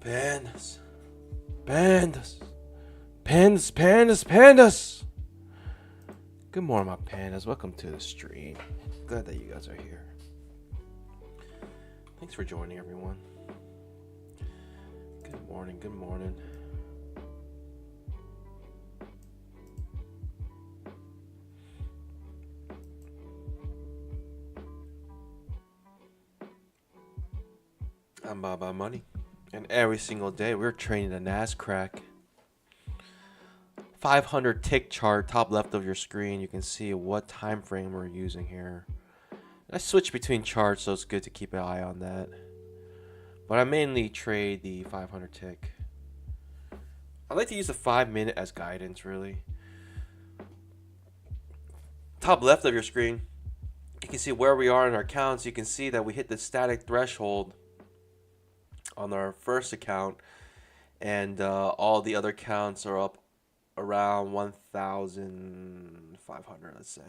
Pandas. Pandas. Pandas, pandas, pandas. Good morning, my pandas. Welcome to the stream. Glad that you guys are here. Thanks for joining, everyone. Good morning, good morning. I'm Baba Money. And every single day we're trading the Nascraq 500 tick chart, top left of your screen. You can see what time frame we're using here. I switch between charts, so it's good to keep an eye on that. But I mainly trade the 500 tick. I like to use the 5-minute as guidance, really. Top left of your screen, you can see where we are in our counts. You can see that we hit the static threshold on our first account, and all the other counts are up around 1,500, let's say.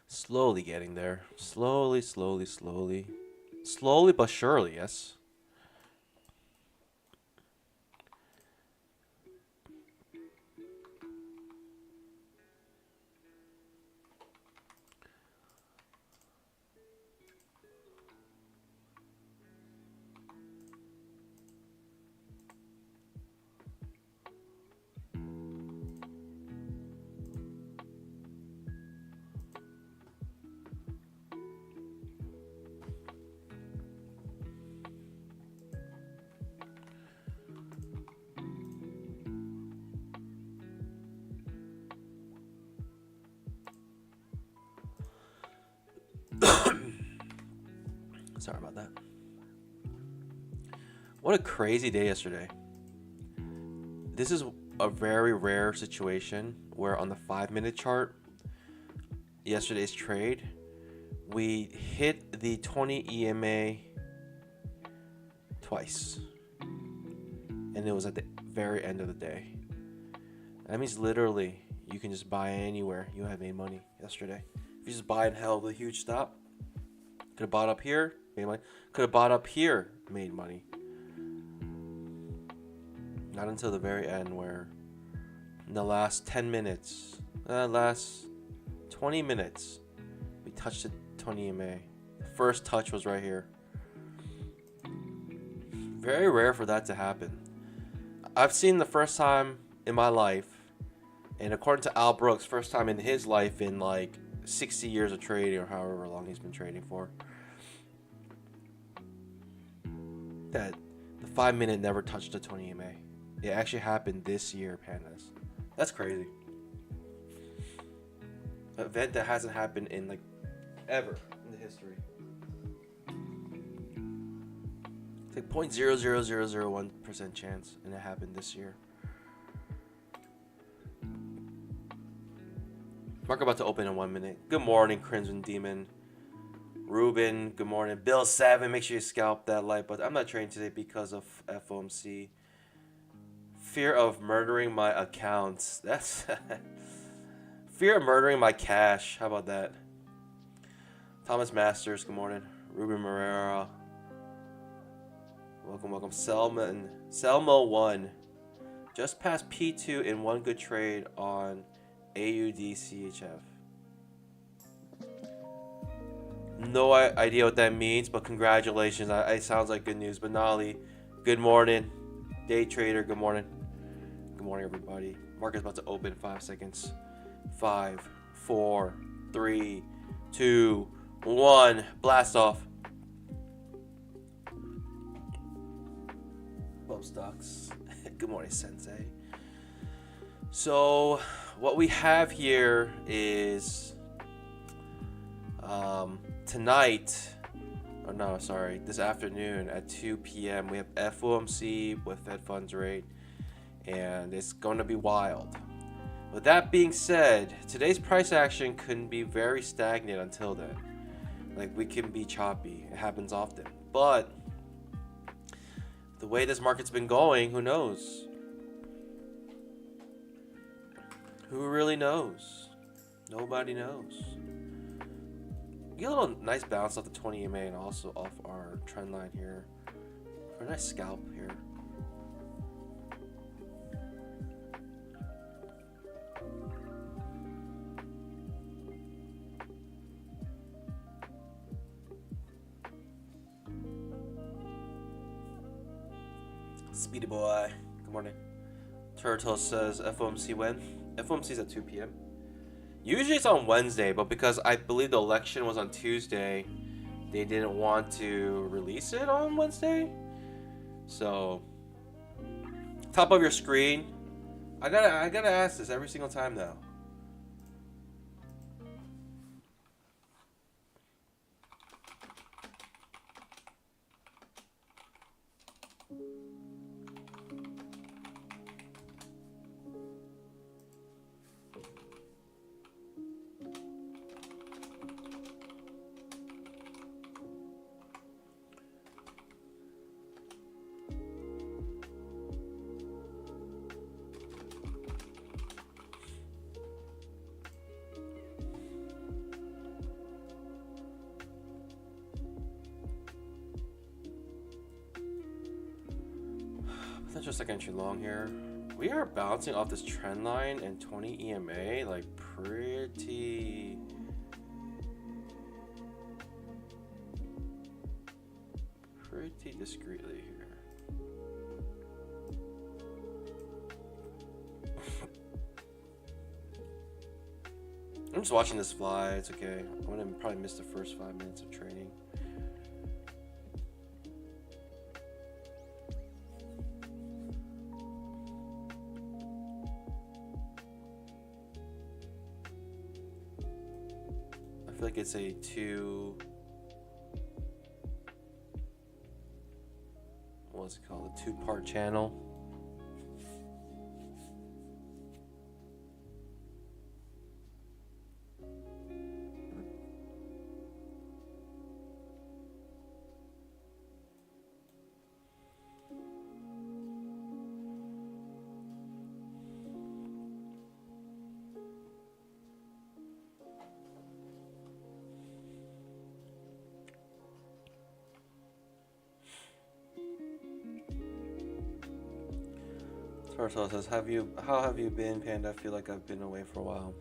Slowly getting there. Slowly, slowly, slowly. Slowly but surely, yes. Sorry about that. What a crazy day yesterday. This is a very rare situation where on the 5-minute chart, yesterday's trade, we hit the 20 EMA twice. And it was at the very end of the day. That means literally you can just buy anywhere. You have made money yesterday. If you just buy and held a huge stop, could have bought up here, made money. Could have bought up here, made money. Not until the very end, where in the last 10 minutes, last 20 minutes, we touched the 20 EMA. The first touch was right here. Very rare for that to happen. I've seen the first time in my life, and according to Al Brooks, first time in his life in like 60 years of trading, or however long he's been trading for, that the 5-minute never touched the 20 EMA. It actually happened this year, pandas. That's crazy. An event that hasn't happened in like ever in the history. It's like 0.00001% chance, and it happened this year. Mark about to open in 1 minute. Good morning, Crimson Demon. Ruben, good morning. Bill 7, make sure you scalp that light, but I'm not trading today because of FOMC. Fear of murdering my accounts. That's fear of murdering my cash. How about that? Thomas Masters, good morning. Ruben Morera. Welcome, welcome. Selma 1. Just past P2 in one good trade on AUDCHF. No idea what that means, but congratulations. It sounds like good news. Benali, good morning. Day trader, good morning. Good morning, everybody. Market's about to open in 5 seconds. 5, 4, 3, 2, 1. Blast off. Bump stocks. Good morning, Sensei. So, what we have here is tonight, or no, sorry, this afternoon at 2 p.m. we have FOMC with Fed funds rate, and it's going to be wild. With that being said, today's price action can be very stagnant until then. Like, we can be choppy. It happens often. But the way this market's been going, who knows? Who really knows? Nobody knows. get a little nice bounce off the 20 EMA and also off our trend line here. For a nice scalp here. Speedy boy. Good morning. Turtle says FOMC when? FOMC's at 2 p.m. Usually it's on Wednesday, but because I believe the election was on Tuesday, they didn't want to release it on Wednesday. So, top of your screen. I gotta ask this every single time now. Potential second entry long here. We are bouncing off this trend line and 20 EMA like pretty discreetly here. I'm just watching this fly. It's okay. I'm gonna probably miss the first 5 minutes of trading. I feel like it's a what's it called? A two-part channel. Turtle says, how have you been, Panda? I feel like I've been away for a while.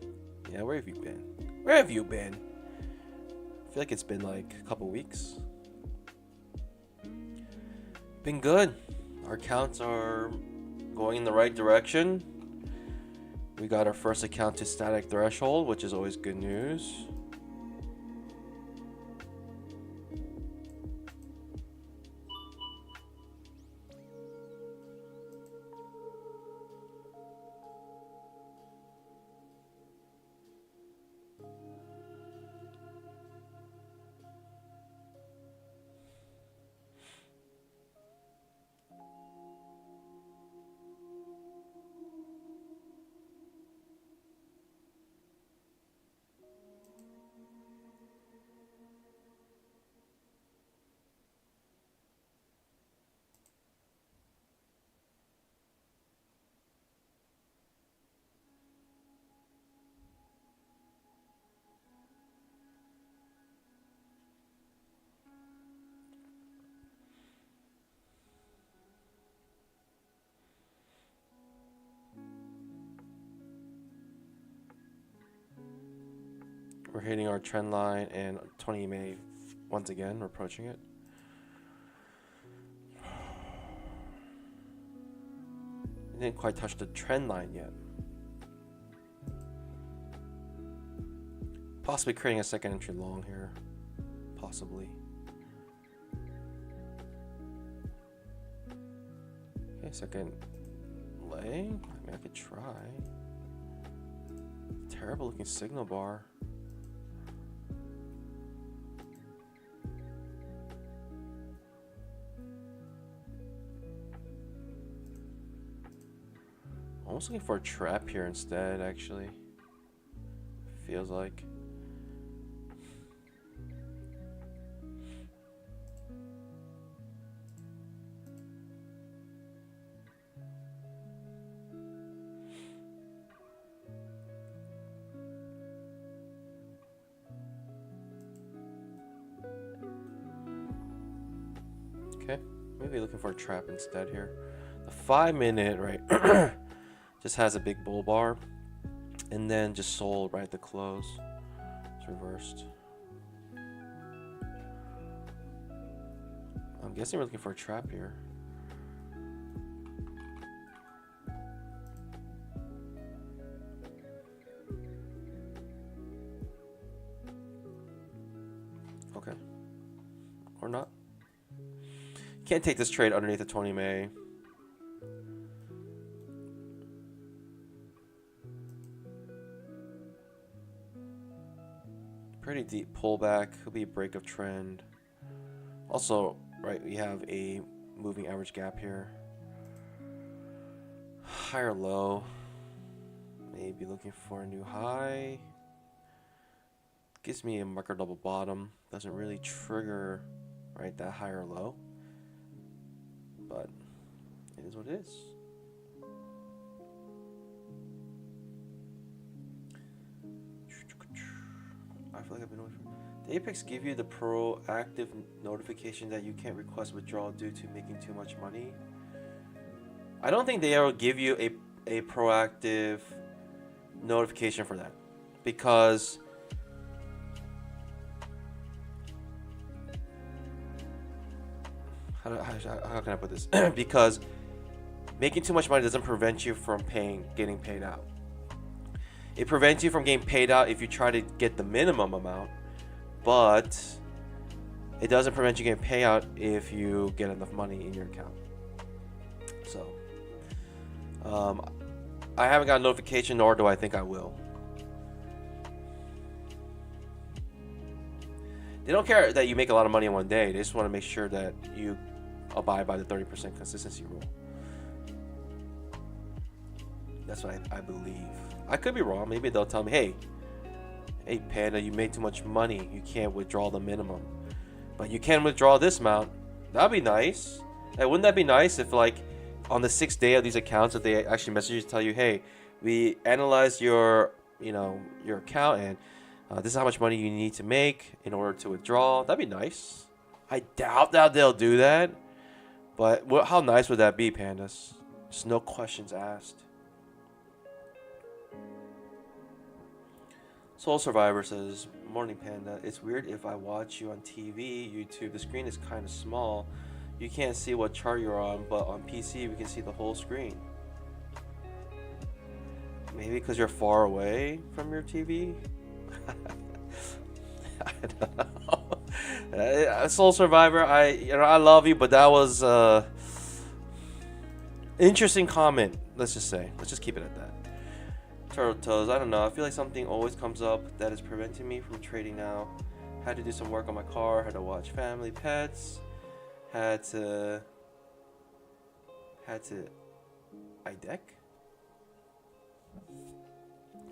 Yeah, where have you been? Where have you been? I feel like it's been like a couple weeks. Been good. Our accounts are going in the right direction. We got our first account to static threshold, which is always good news. We're hitting our trend line and 20 EMA once again. We're approaching it. I didn't quite touch the trend line yet. Possibly creating a second entry long here. Possibly. Okay, second leg. I mean, I could try. Terrible looking signal bar. Almost looking for a trap here instead, actually. Feels like. Okay, maybe looking for a trap instead here. The 5-minute, right, just has a big bull bar, and then just sold right at the close. It's reversed. I'm guessing we're looking for a trap here. Okay. Or not. Can't take this trade underneath the 20 MA. Pretty deep pullback. Could be a break of trend. Also, right, we have a moving average gap here. Higher low. Maybe looking for a new high. Gives me a marker double bottom. Doesn't really trigger, right, that higher low. But it is what it is. I feel like I've been notified. The Apex give you the proactive notification that you can't request withdrawal due to making too much money. I don't think they will give you a proactive notification for that, because how can I put this? Because making too much money doesn't prevent you from getting paid out. It prevents you from getting paid out if you try to get the minimum amount, but it doesn't prevent you getting payout if you get enough money in your account. So, I haven't got a notification, nor do I think I will. They don't care that you make a lot of money in one day. They just want to make sure that you abide by the 30% consistency rule. That's what I believe. I could be wrong. Maybe they'll tell me, hey, Panda, you made too much money. You can't withdraw the minimum. But you can withdraw this amount. That'd be nice. Hey, wouldn't that be nice if, like, on the 6th day of these accounts, if they actually message you to tell you, hey, we analyzed your account, and this is how much money you need to make in order to withdraw. That'd be nice. I doubt that they'll do that. But how nice would that be, Pandas? Just no questions asked. Soul Survivor says, morning Panda, it's weird if I watch you on TV, YouTube, the screen is kind of small. You can't see what chart you're on, but on PC we can see the whole screen. Maybe because you're far away from your TV? I don't know. Soul Survivor, I love you, but that was interesting comment. Let's just keep it at that. Turtle Toes, I don't know. I feel like something always comes up that is preventing me from trading now. Had to do some work on my car. Had to watch family, pets. Had to IDEC.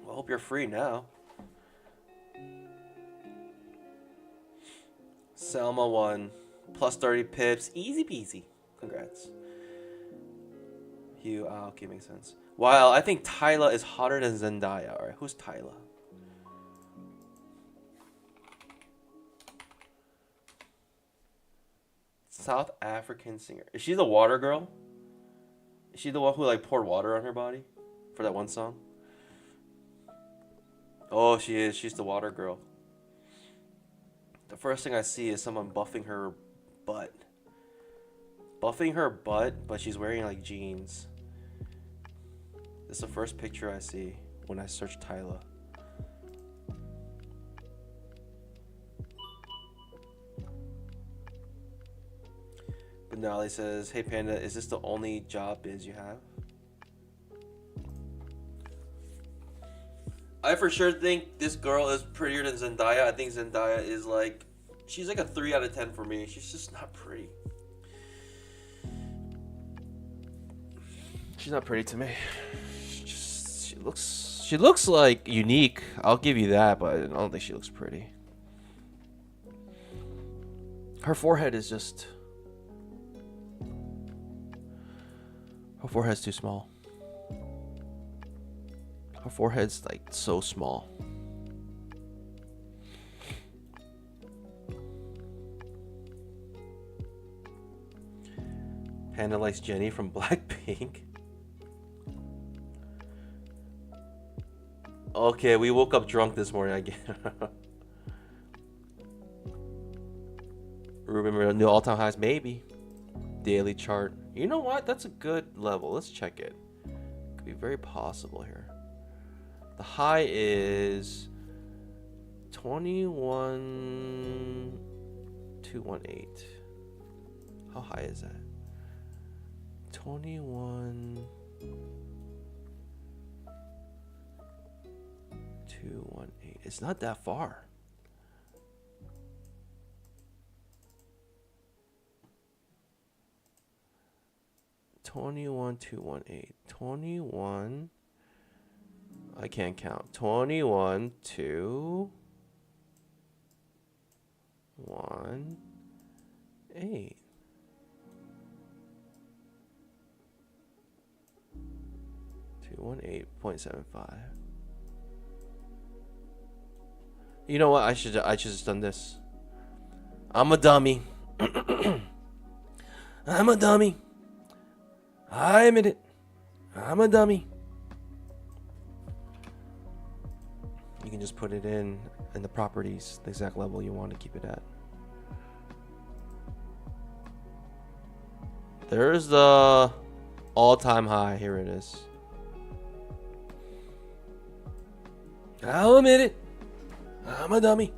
Well, I hope you're free now. Selma won. Plus 30 pips. Easy peasy. Congrats. Hugh, okay, makes sense. Wow, I think Tyla is hotter than Zendaya. Alright, who's Tyla? South African singer. Is she the water girl? Is she the one who, like, poured water on her body for that one song? Oh, she is. She's the water girl. The first thing I see is someone buffing her butt. Buffing her butt, but she's wearing, like, jeans. This is the first picture I see when I search Tyla. Benali says, hey Panda, is this the only job biz you have? I for sure think this girl is prettier than Zendaya. I think Zendaya is like, she's like a 3 out of 10 for me. She's just not pretty. She's not pretty to me. She looks like unique. I'll give you that, but I don't think she looks pretty. Her forehead is just... Her forehead's too small. Her forehead's like so small. Panda likes Jenny from Blackpink. Okay, we woke up drunk this morning again. Remember new all-time highs? Maybe. Daily chart. You know what? That's a good level. Let's check it. Could be very possible here. The high is 21,218. How high is that? 21,218. It's not that far. I can't count. 21, 2, 1, 8. 218.75. You know what? I should have done this. I'm a dummy. I'm a dummy. I admit it. I'm a dummy. You can just put it in the properties, the exact level you want to keep it at. There's the all-time high. Here it is. I'll admit it. I'm a dummy.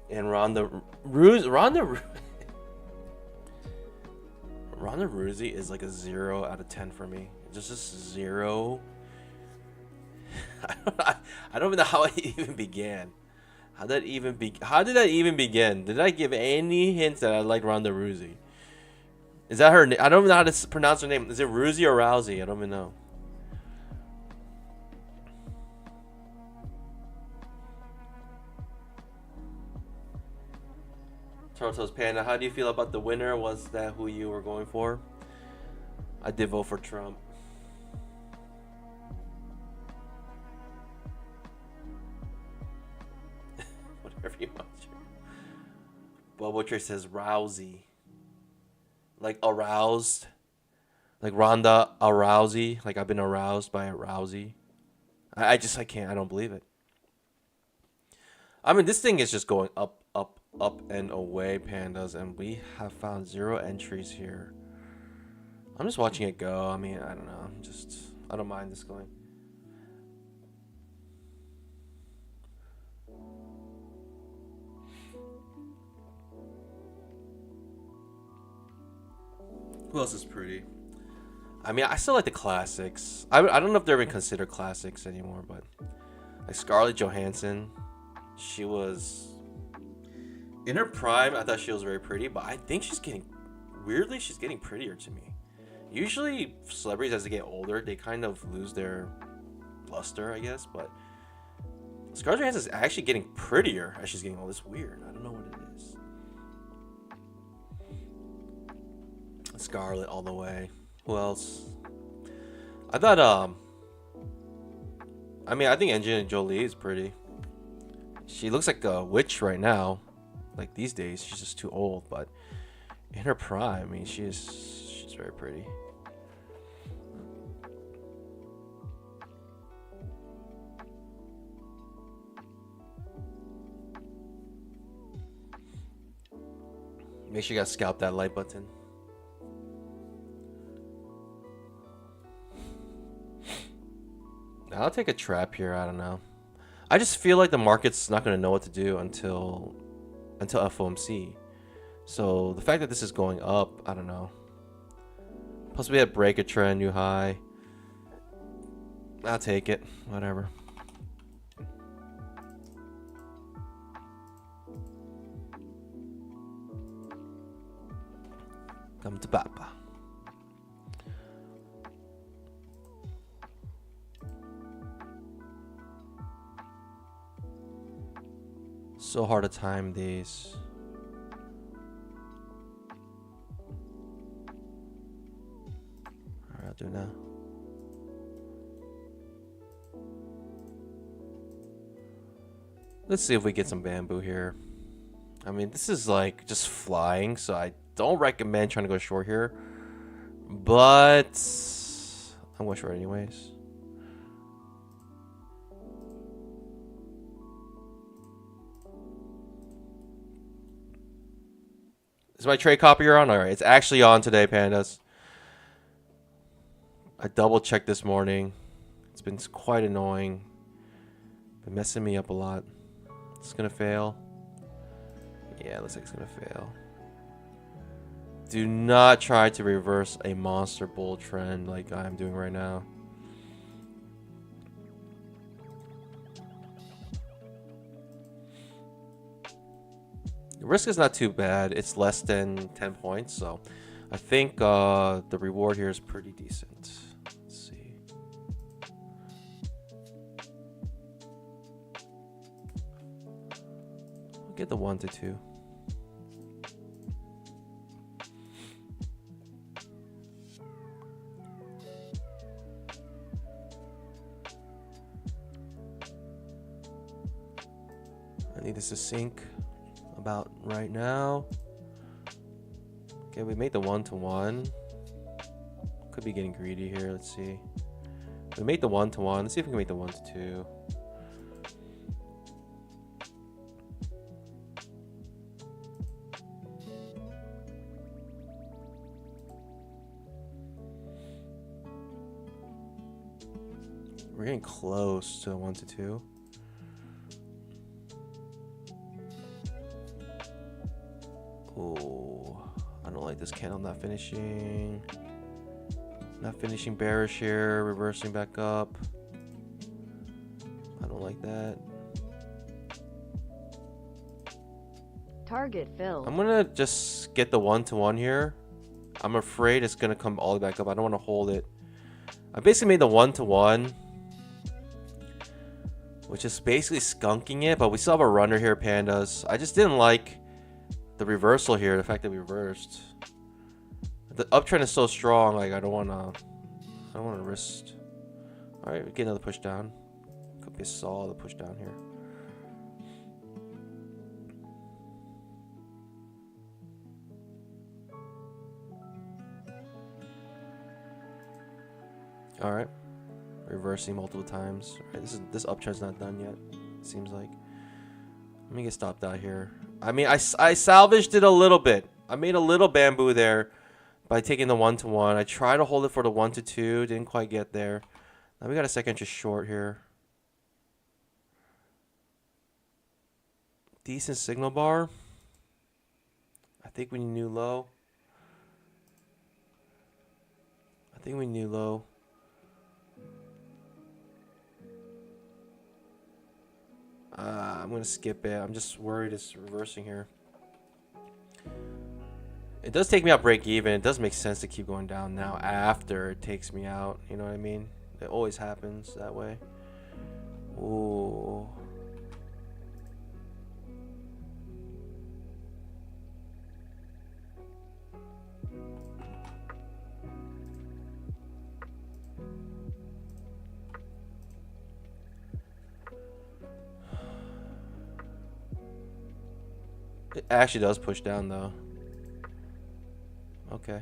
And Ronda Rousey is like a 0 out of 10 for me. Just 0. I don't even know how it even began. How did that even begin? Did I give any hints that I like Ronda Rousey? Is that her name? I don't even know how to pronounce her name. Is it Rousey or Rousey? I don't even know. Turtles Panda, how do you feel about the winner? Was that who you were going for? I did vote for Trump. Whatever you want. Bubble Trace says Rousey. Like aroused. Like Ronda Rousey. Like I've been aroused by a Rousey. I can't. I don't believe it. I mean, this thing is just going up, up, up and away, pandas, and we have found 0 entries here. I'm just watching it go. I mean, I don't know. I don't mind this going. Who else is pretty? I mean, I still like the classics. I don't know if they're even considered classics anymore, but like Scarlett Johansson, she was in her prime. I thought she was very pretty, but I think she's getting prettier to me. Usually celebrities, as they get older, they kind of lose their luster, I guess, but Scarlett Johansson is actually getting prettier as she's getting older. It's weird. I don't know what it is. Scarlett all the way. Who else? I thought I think Angelina Jolie is pretty. She looks like a witch right now. Like these days, she's just too old, but in her prime, I mean, she's very pretty. Make sure you guys scalp that like button. I'll take a trap here. I don't know. I just feel like the market's not going to know what to do until FOMC. So the fact that this is going up, I don't know. Plus we had break a trend, new high. I'll take it. Whatever. Come to Papa. So hard to time these. Alright, I'll do it now. Let's see if we get some bamboo here. I mean, this is like just flying, so I don't recommend trying to go short here. But I'm going short anyways. Is my trade copier on? Alright, it's actually on today, pandas. I double checked this morning. It's been quite annoying. Been messing me up a lot. It's gonna fail. Yeah, looks like it's gonna fail. Do not try to reverse a monster bull trend like I'm doing right now. The risk is not too bad. It's less than 10 points, so I think the reward here is pretty decent. Let's see. I'll get the 1 to 2. I need this to sync about right now. Okay, we made the 1 to 1. Could be getting greedy here. Let's see. We made the 1 to 1. Let's see if we can make the 1 to 2. We're getting close to the 1 to 2. Oh, I don't like this candle not finishing. Not finishing bearish here, reversing back up. I don't like that. Target filled. I'm gonna just get the 1 to 1 here. I'm afraid it's gonna come all the way back up. I don't want to hold it. I basically made the 1 to 1, which is basically skunking it, but we still have a runner here, pandas. I just didn't like the reversal here, the fact that we reversed. The uptrend is so strong, like I don't wanna risk. Alright, we get another push down. Could be a solid push down here. Alright. Reversing multiple times. Alright, this uptrend's not done yet, it seems like. Let me get stopped out here. I mean, I salvaged it a little bit. I made a little bamboo there by taking the 1 to 1. I tried to hold it for the 1 to 2. Didn't quite get there. Now we got a second just short here. Decent signal bar. I think we need new low. I think we need new low. I'm going to skip it. I'm just worried it's reversing here. It does take me out break even. It does make sense to keep going down now after it takes me out. You know what I mean? It always happens that way. Ooh. It actually does push down though. Okay.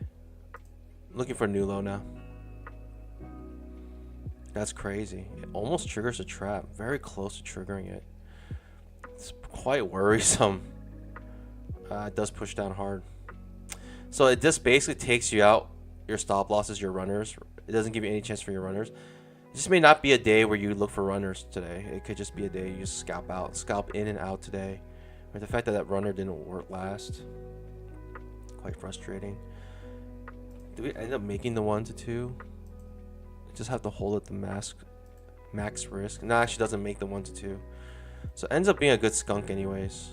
Looking for a new low now. That's crazy. It almost triggers a trap. Very close to triggering it. It's quite worrisome. It does push down hard. So it just basically takes you out your stop losses, your runners. It doesn't give you any chance for your runners. It just may not be a day where you look for runners today. It could just be a day you just scalp out, scalp in and out today. Or the fact that that runner didn't work last. Quite frustrating. Do we end up making the 1 to 2? Just have to hold at the max risk. No, actually doesn't make the 1 to 2. So it ends up being a good skunk anyways.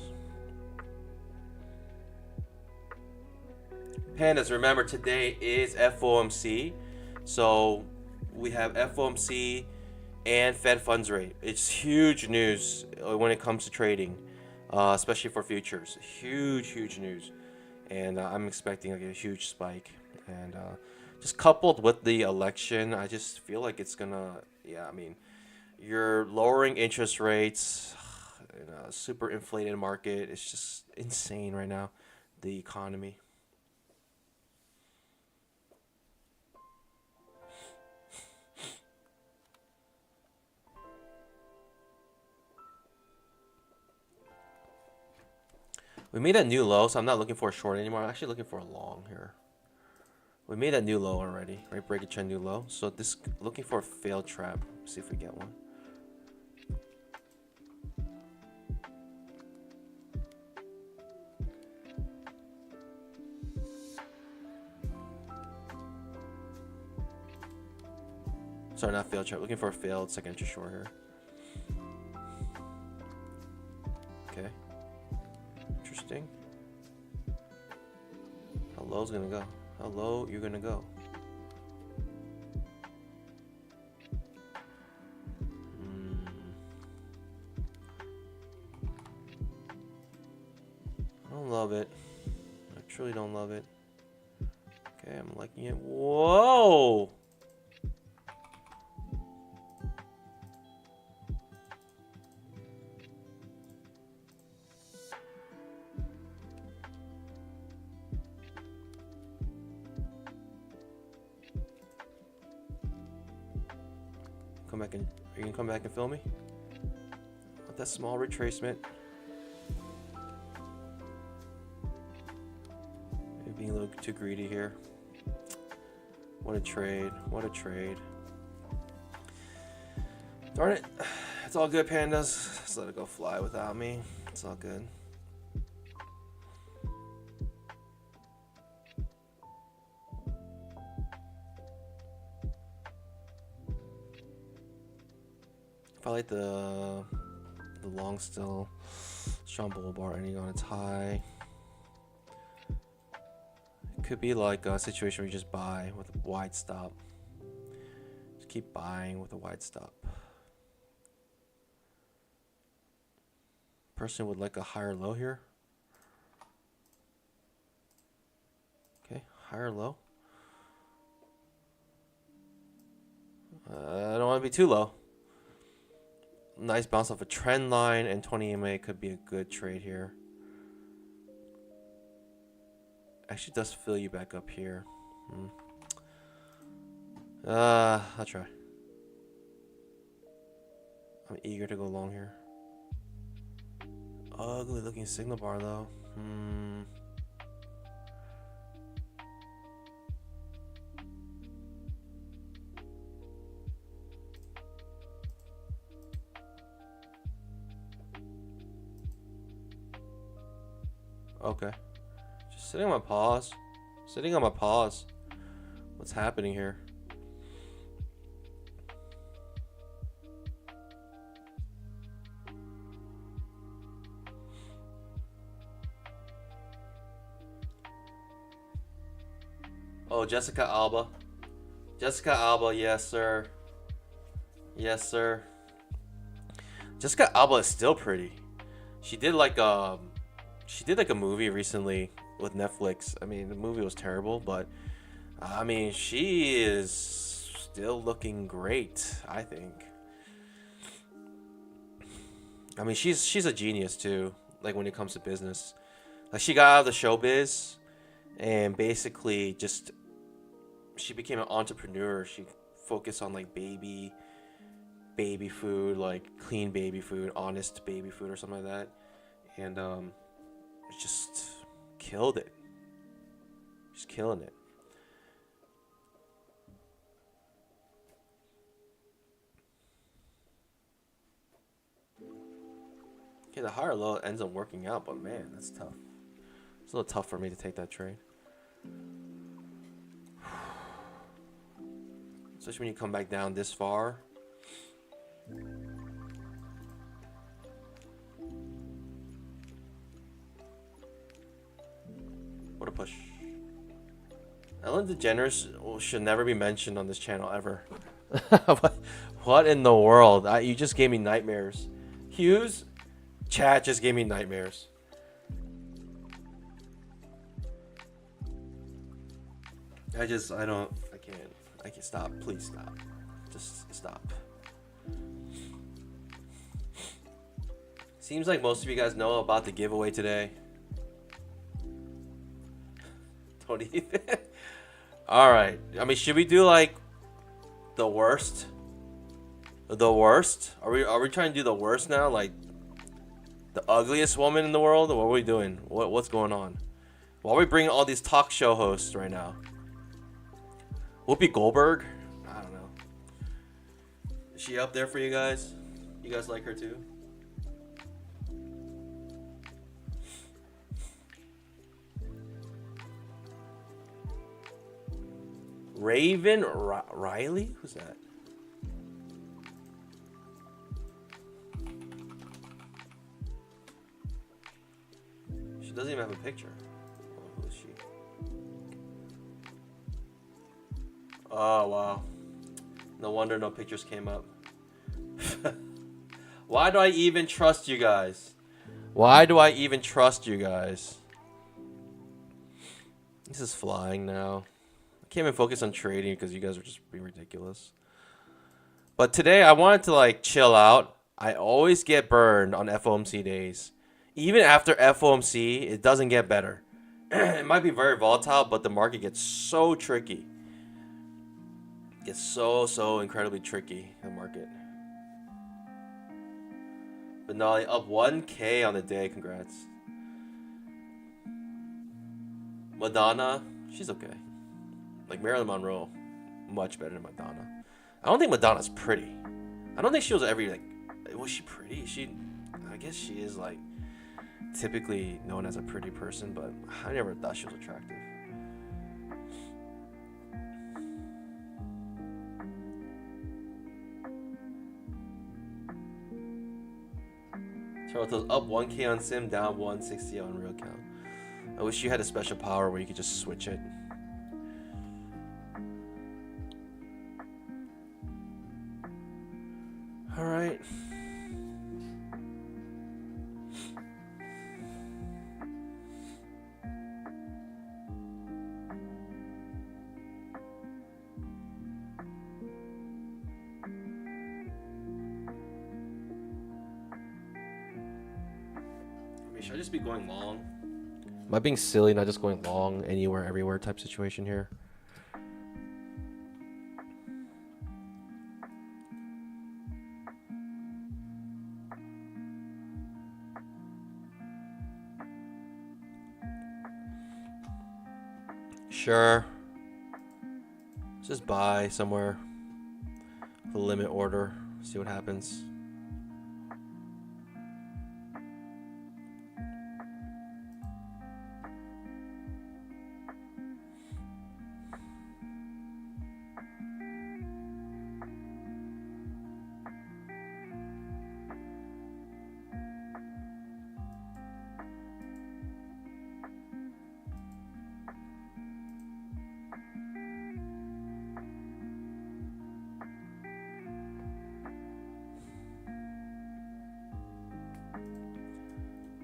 Pandas, remember today is FOMC. So we have FOMC and Fed funds rate. It's huge news when it comes to trading. especially for futures. Huge news, and I'm expecting like a huge spike. And just coupled with the election, I just feel like it's gonna. Yeah, I mean, you're lowering interest rates in a super inflated market. It's just insane right now, the economy. We made a new low, so I'm not looking for a short anymore. I'm actually looking for a long here. We made a new low already, right? Break a trend new low. So this looking for a failed trap. See if we get one. Sorry, not failed trap. Looking for a failed second entry short here. Okay. Interesting. How low's gonna go? How low you're gonna go? I don't love it. I truly don't love it. Okay, I'm liking it. Whoa! Come back and are you gonna come back and film me? With that small retracement. Maybe being a little too greedy here. What a trade. What a trade. Darn it. It's all good, pandas. Just let it go fly without me. It's all good. If I like the long still strong bull bar ending on its high. It could be like a situation where you just buy with a wide stop. Just keep buying with a wide stop. Person would like a higher low here. Okay, higher low. I don't want to be too low. Nice bounce off a trend line, and 20 EMA could be a good trade here. Actually does fill you back up here. I'll try. I'm eager to go long here. Ugly looking signal bar though. Okay. Just sitting on my paws. Sitting on my paws. What's happening here? Oh, Jessica Alba. Jessica Alba, yes, sir. Yes, sir. Jessica Alba is still pretty. She did like a movie recently with Netflix. I mean, the movie was terrible, but I mean, she is still looking great, I think. I mean, she's a genius too, like when it comes to business. Like she got out of the showbiz and basically just she became an entrepreneur. She focused on like baby food, like clean baby food, honest baby food or something like that. And just killed it. She's killing it. Okay, the higher low ends up working out, but man, that's tough. It's a little tough for me to take that trade. Especially when you come back down this far. What a push. Ellen DeGeneres should never be mentioned on this channel ever. What in the world? You just gave me nightmares. Hughes, Chat just gave me nightmares. I can't stop. Please stop. Just stop. Seems like most of you guys know about the giveaway today. Don't even. Alright. I mean, should we do like the worst? The worst? Are we trying to do the worst now? Like the ugliest woman in the world? Or what are we doing? What's going on? Why are we bringing all these talk show hosts right now? Whoopi Goldberg? I don't know. Is she up there for you guys? You guys like her too? Raven Riley? Who's that? She doesn't even have a picture. Oh, who is she? Oh, wow. No wonder no pictures came up. Why do I even trust you guys? Why do I even trust you guys? This is flying now. I can't even focus on trading because you guys are just being ridiculous. But today I wanted to like chill out. I always get burned on FOMC days. Even after FOMC, it doesn't get better. It might be very volatile, but the market gets so tricky. It gets so incredibly tricky, the market. But no, up 1K on the day, congrats. Madonna, she's okay. Like Marilyn Monroe, much better than Madonna. I don't think Madonna's pretty. I don't think she was ever like, was she pretty? I guess she is like typically known as a pretty person, but I never thought she was attractive. Toronto's up 1K on Sim, down 160 on real count. I wish you had a special power where you could just switch it. All right. Should I just be going long? Am I being silly, not just going long anywhere, everywhere type situation here? Sure. Let's just buy somewhere. The limit order. See what happens.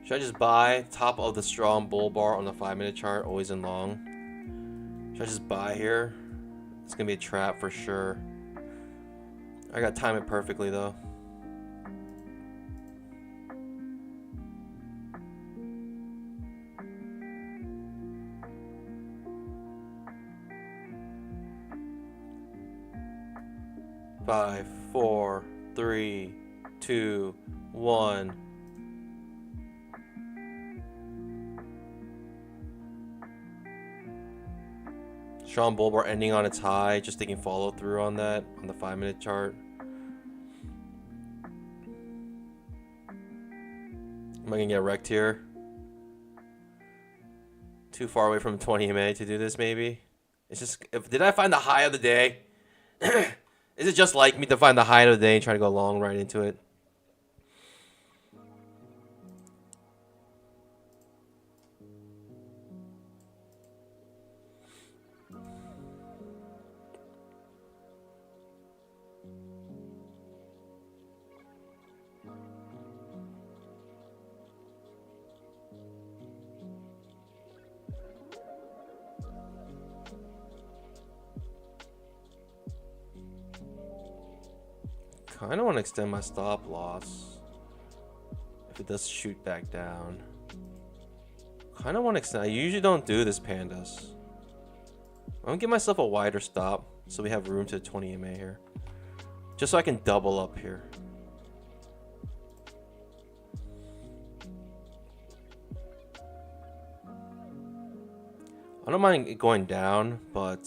Should I just buy top of the strong bull bar on the 5-minute chart, always in long? Should I just buy here? It's gonna be a trap for sure. I gotta time it perfectly though. Five, 4, 3, 2, 1. Strong bull bar ending on its high, just taking follow through on that on the 5-minute chart. Am I gonna get wrecked here? Too far away from 20 EMA to do this, maybe. It's just, did I find the high of the day? Is it just like me to find the high of the day and try to go long right into it? kind of want to extend my stop loss if it does shoot back down. Kind of want to extend. I usually don't do this, pandas. I'm gonna give myself a wider stop so we have room to 20 EMA here, just so I can double up here. I don't mind it going down, but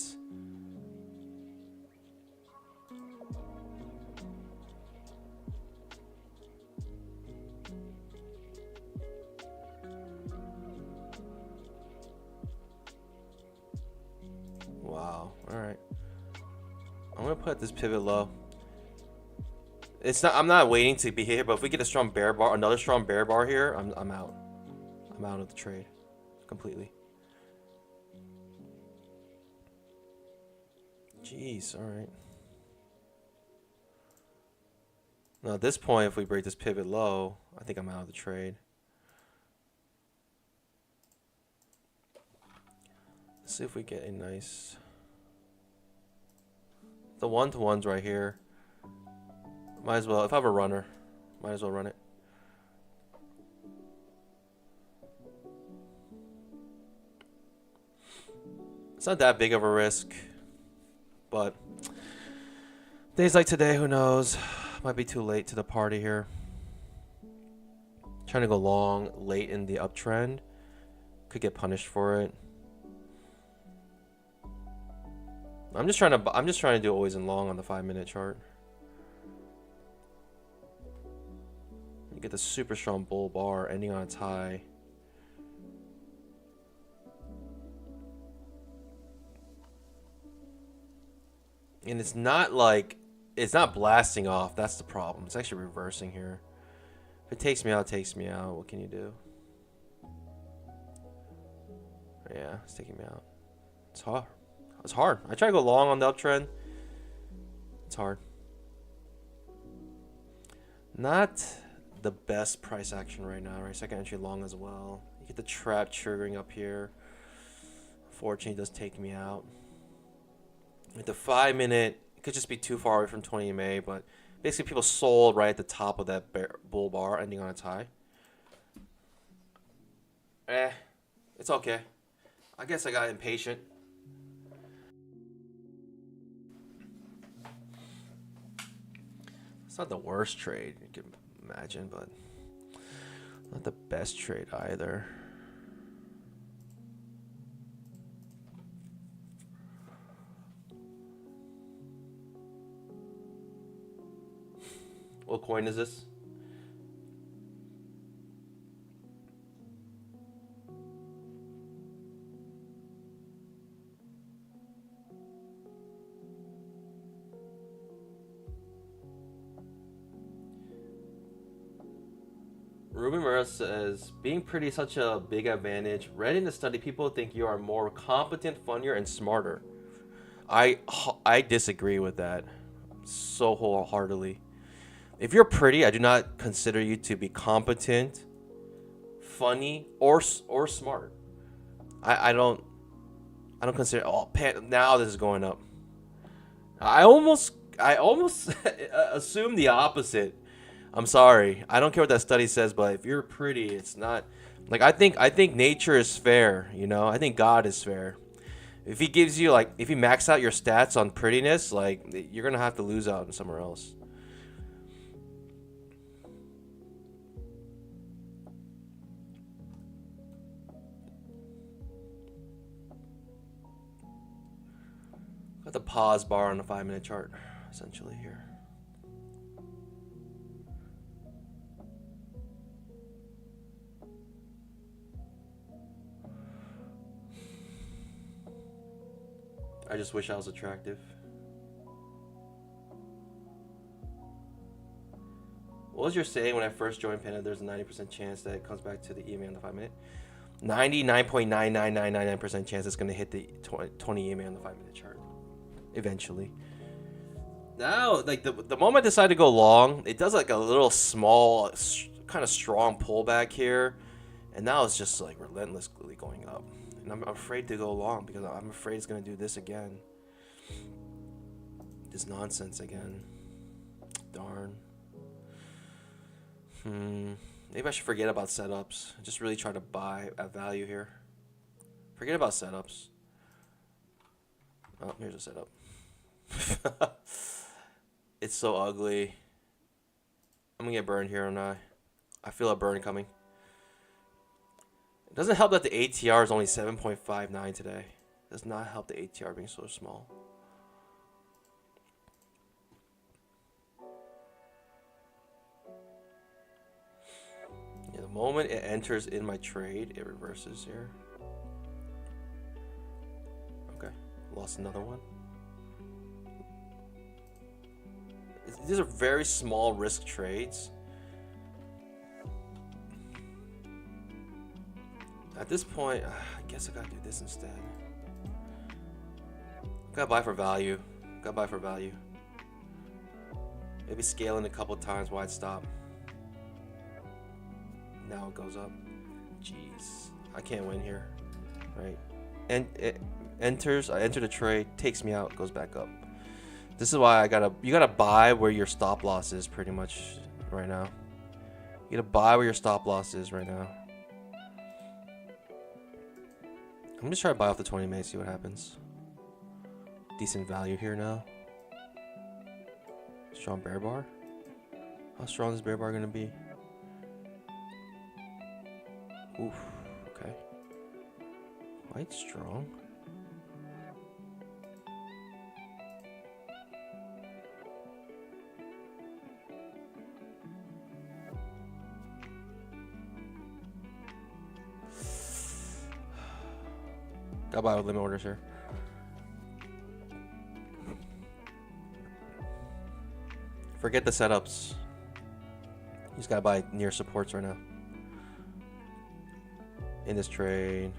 wow. All right. I'm gonna put this pivot low. It's not. I'm not waiting to be here, but if we get a strong bear bar, another strong bear bar here, I'm out. I'm out of the trade completely. Jeez. All right. Now at this point, if we break this pivot low, I think I'm out of the trade. Let's see if we get a nice. The one-to-one's right here. Might as well, if I have a runner, might as well run it. It's not that big of a risk, but days like today, who knows? Might be too late to the party here. Trying to go long late in the uptrend. Could get punished for it. I'm just trying to do always in long on the 5-minute chart. You get the super strong bull bar ending on its high. And it's not like, it's not blasting off. That's the problem. It's actually reversing here. If it takes me out, it takes me out. What can you do? Yeah, it's taking me out. It's hard. It's hard. I try to go long on the uptrend. It's hard. Not the best price action right now, right? Second entry long as well. You get the trap triggering up here. Unfortunately, it does take me out. With the 5-minute, it could just be too far away from 20 EMA, but basically people sold right at the top of that bull bar ending on its high. It's okay. I guess I got impatient. It's not the worst trade you can imagine, but not the best trade either. What coin is this? Ruben Mura says, being pretty is such a big advantage. Read in the study, people think you are more competent, funnier, and smarter. I disagree with that so wholeheartedly. If you're pretty, I do not consider you to be competent, funny, or smart. I don't consider. Oh, now this is going up. I almost assume the opposite. I'm sorry. I don't care what that study says, but if you're pretty, it's not like I think nature is fair, you know? I think God is fair. If he gives you if you max out your stats on prettiness, you're going to have to lose out on somewhere else. Got the pause bar on the 5-minute chart essentially here. I just wish I was attractive. What was your saying when I first joined Panda? There's a 90% chance that it comes back to the EMA on the 5-minute. 99.99999% chance it's going to hit the 20 EMA on the 5-minute chart eventually. Now, the moment I decide to go long, it does a little small, kind of strong pullback here, and now it's just relentlessly going up. And I'm afraid to go long because I'm afraid it's going to do this again. This nonsense again. Darn. Maybe I should forget about setups. Just really try to buy at value here. Forget about setups. Oh, here's a setup. It's so ugly. I'm gonna get burned here, aren't I? I feel a burn coming. It doesn't help that the ATR is only 7.59 today. It does not help the ATR being so small. Yeah, the moment it enters in my trade, it reverses here. Okay, lost another one. These are very small risk trades. At this point, I guess I gotta do this instead. Gotta buy for value. Gotta buy for value. Maybe scaling a couple times, wide stop. Now it goes up. Jeez, I can't win here, right? And it enters. I enter the trade, takes me out, goes back up. This is why you gotta buy where your stop loss is pretty much right now. You gotta buy where your stop loss is right now. I'm just trying to buy off the 20 MA, see what happens. Decent value here now. Strong bear bar. How strong is this bear bar gonna be? Oof, okay. Quite strong. Gotta buy with limit orders here. Forget the setups. You just gotta buy near supports right now. In this trade.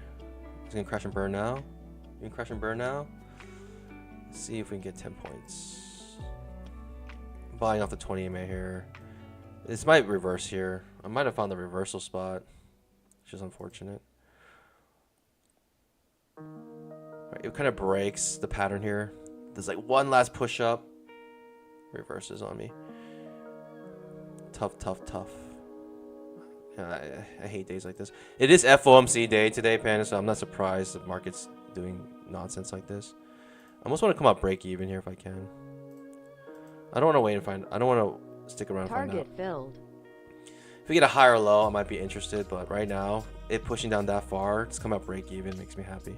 It's gonna crash and burn now. You can crash and burn now. Let's see if we can get 10 points. Buying off the 20 MA here. This might reverse here. I might have found the reversal spot. Which is unfortunate. Right, it kind of breaks the pattern here. There's like one last push up. Reverses on me. Tough, tough, tough. Yeah, I hate days like this. It is FOMC day today, Panda, so I'm not surprised the market's doing nonsense like this. I almost want to come out break even here if I can. I don't want to wait and find. I don't want to stick around and find out. Target filled. If we get a higher low, I might be interested, but right now, it pushing down that far, just come out break even makes me happy.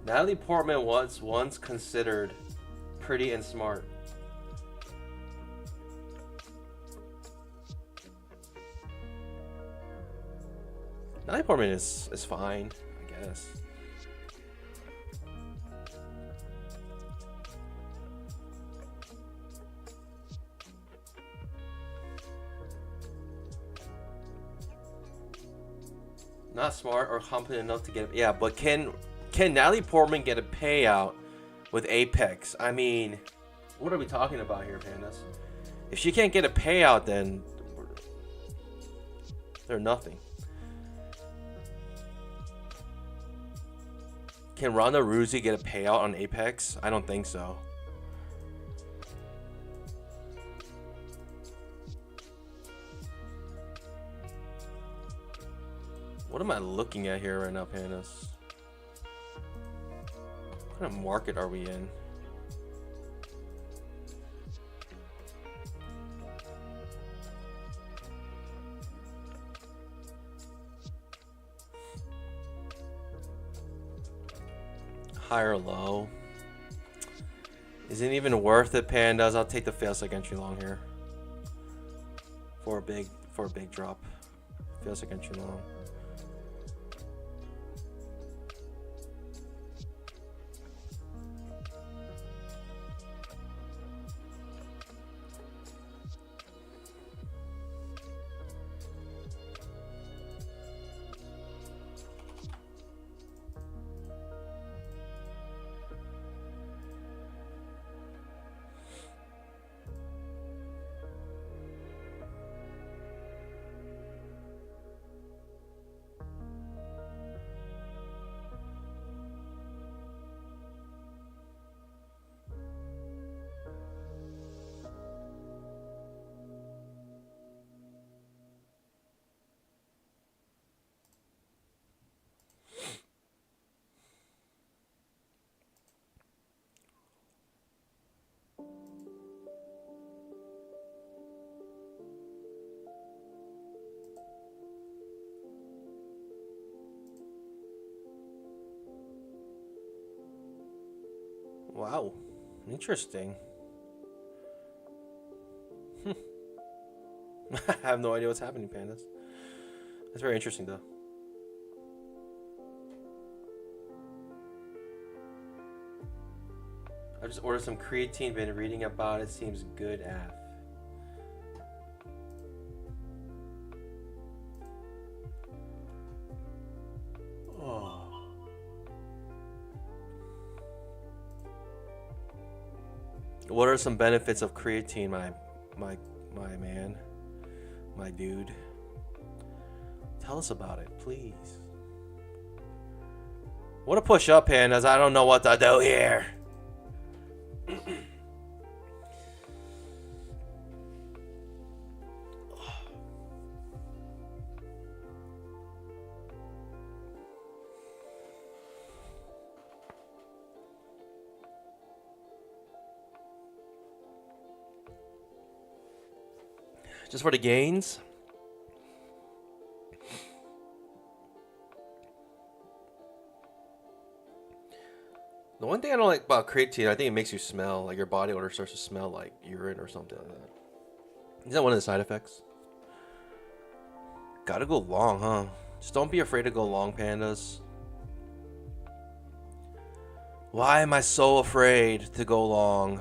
Natalie Portman was once considered pretty and smart. Natalie Portman is fine, I guess. Not smart or competent enough to get. Yeah, but can Natalie Portman get a payout with Apex? I mean, what are we talking about here, Pandas? If she can't get a payout, then they're nothing. Can Ronda Rousey get a payout on Apex? I don't think so. What am I looking at here right now, Pandas? What kind of market are we in? High or low? Isn't even worth it, Pandas. I'll take the failsafe entry long here. For a big drop. Failsafe entry long. Wow. Interesting. I have no idea what's happening, pandas. That's very interesting, though. I just ordered some creatine. Been reading about it. Seems good, af. Oh. What are some benefits of creatine, my man, my dude? Tell us about it, please. What a push up, pandas. I don't know what to do here. Just for the gains. The one thing I don't like about creatine, I think it makes you smell like your body odor starts to smell like urine or something like that. Is that one of the side effects? Gotta go long, huh? Just don't be afraid to go long, pandas. Why am I so afraid to go long?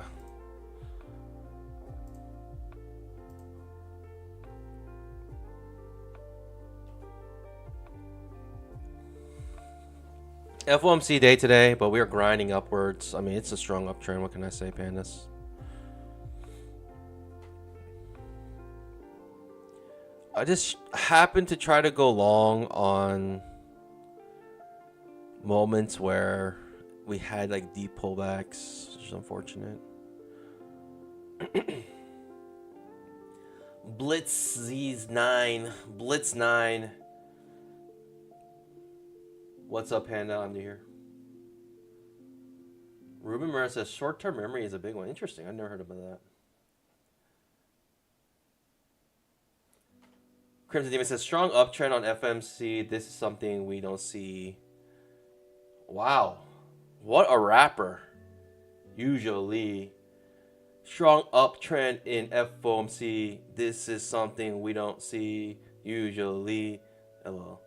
FOMC day today, but we are grinding upwards. I mean, it's a strong uptrend. What can I say, pandas? I just happened to try to go long on moments where we had like deep pullbacks, which is unfortunate. Blitz Z's 9. Blitz 9. What's up, Panda? I'm new here. Ruben Murray says short-term memory is a big one. Interesting. I've never heard about that. Crimson Demon says strong uptrend on FMC. This is something we don't see. Wow. What a rapper. Usually. Strong uptrend in FOMC. This is something we don't see usually. LOL.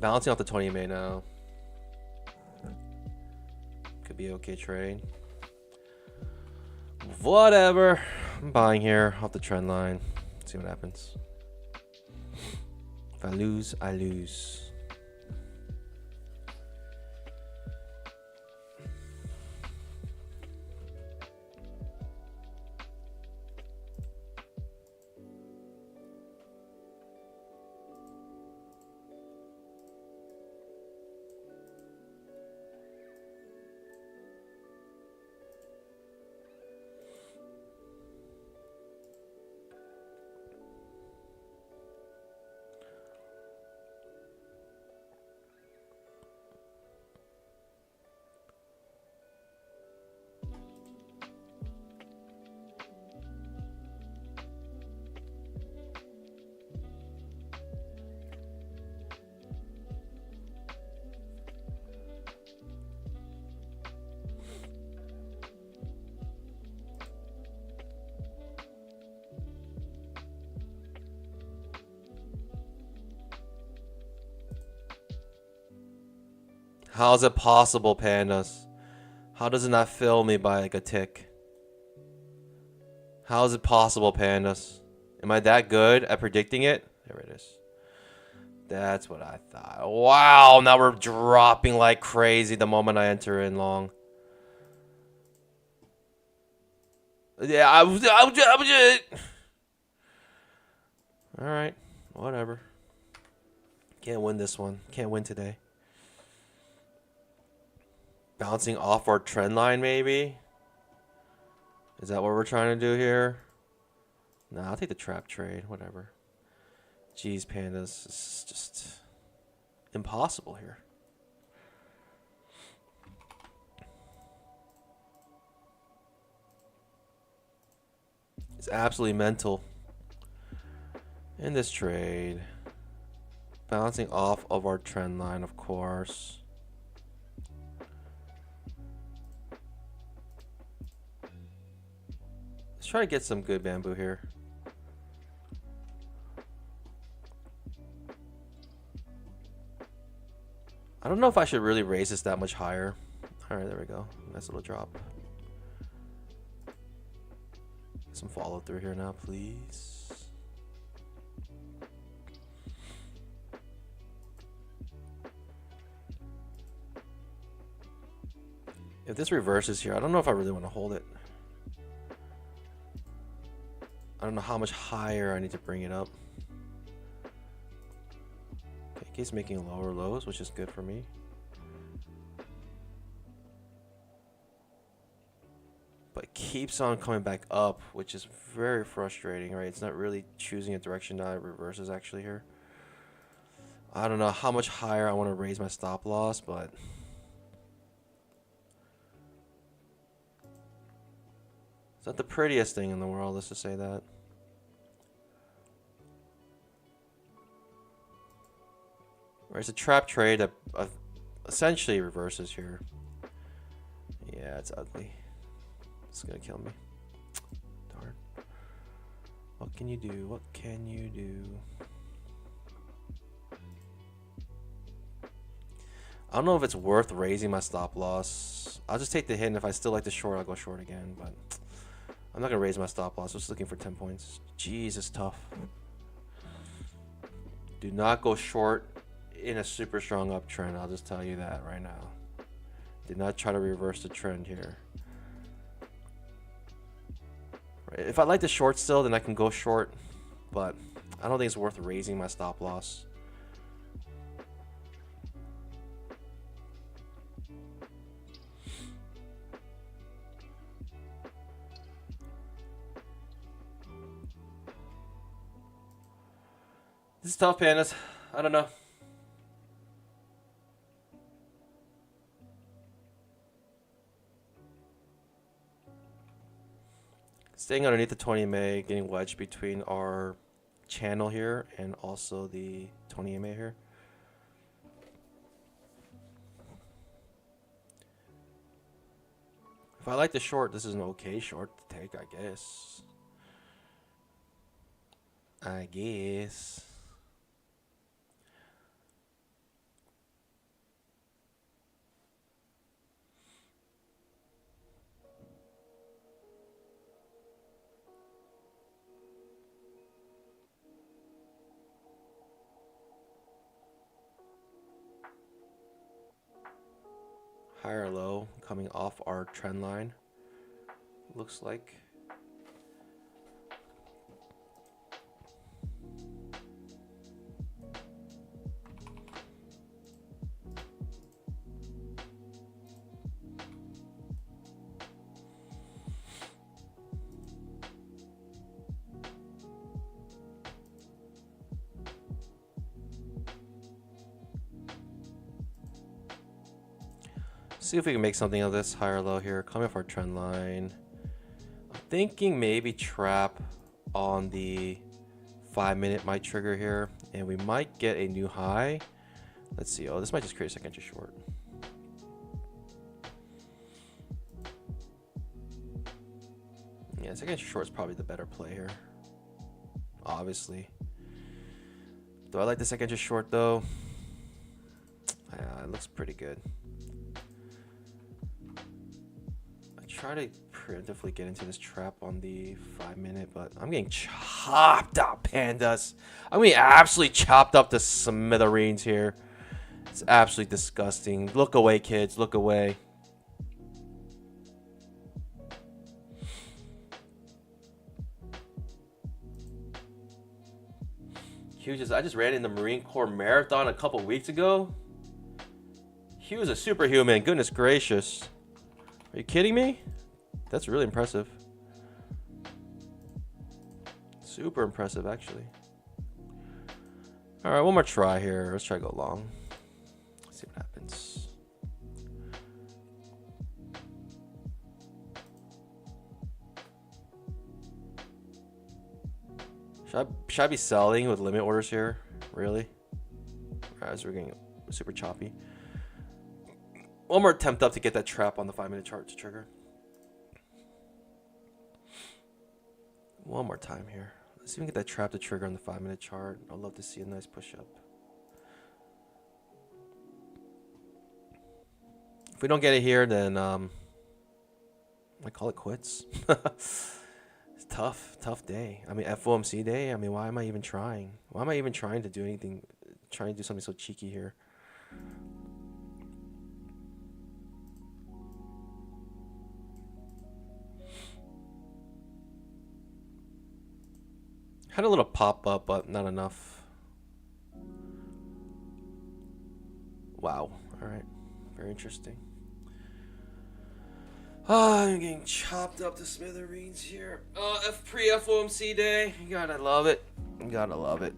Balancing off the 20 EMA now. Could be okay trade. Whatever. I'm buying here off the trend line. See what happens. If I lose, I lose. How is it possible, pandas? How does it not fill me by like a tick? How is it possible, pandas? Am I that good at predicting it? There it is. That's what I thought. Wow, now we're dropping like crazy the moment I enter in long. Yeah, I was just... All right, whatever. Can't win this one. Can't win today. Bouncing off our trend line, maybe? Is that what we're trying to do here? Nah, I'll take the trap trade. Whatever. Jeez, pandas. This is just impossible here. It's absolutely mental. In this trade. bouncing off of our trend line, of course. Let's try to get some good bamboo here. I don't know if I should really raise this that much higher. All right, there we go. Nice little drop. Some follow through here now, please. If this reverses here, I don't know if I really want to hold it. I don't know how much higher I need to bring it up. Okay, he's making lower lows, which is good for me. But it keeps on coming back up, which is very frustrating, right? It's not really choosing a direction that it reverses actually here. I don't know how much higher I want to raise my stop loss, but it's not the prettiest thing in the world, let's just say that. Right, it's a trap trade that essentially reverses here. Yeah, it's ugly. It's gonna kill me. Darn. What can you do? What can you do? I don't know if it's worth raising my stop loss. I'll just take the hit, and if I still like the short, I'll go short again. But I'm not gonna raise my stop loss. I'm just looking for 10 points. Jeez, it's tough. Do not go short in a super strong uptrend. I'll just tell you that right now. Did not try to reverse the trend here. Right. If I like the short still, then I can go short, but I don't think it's worth raising my stop loss. This is tough, pandas. I don't know. Staying underneath the 20 MA, getting wedged between our channel here and also the 20 MA here. If I like the short, this is an okay short to take, I guess. Higher low coming off our trend line, looks like. See if we can make something of this higher low here, coming off our trend line. I'm thinking maybe trap on the 5-minute might trigger here, and we might get a new high. Let's see. Oh, this might just create a second inch short. Yeah, second inch short is probably the better play here, obviously. Do I like the second inch short though? Yeah, it looks pretty good. Try to preemptively get into this trap on the 5-minute, but I'm getting chopped up, pandas. I'm getting absolutely chopped up to smithereens here. It's absolutely disgusting. Look away, kids. Look away. I just ran in the Marine Corps Marathon a couple weeks ago. He was a superhuman. Goodness gracious. Are you kidding me? That's really impressive. Super impressive, actually. All right, one more try here. Let's try to go long. Let's see what happens. Should I be selling with limit orders here? Really? as we're getting super choppy. One more attempt up to get that trap on the 5-minute chart to trigger. One more time here. Let's see if we can get that trap to trigger on the 5-minute chart. I'd love to see a nice push up. If we don't get it here, then I call it quits. It's tough day. I mean, FOMC day. I mean, why am I even trying? Why am I even trying to do anything? Trying to do something so cheeky here. Had a little pop up, but not enough. Wow. All right. Very interesting. I'm getting chopped up to smithereens here. Pre-FOMC day. You gotta love it. You gotta love it.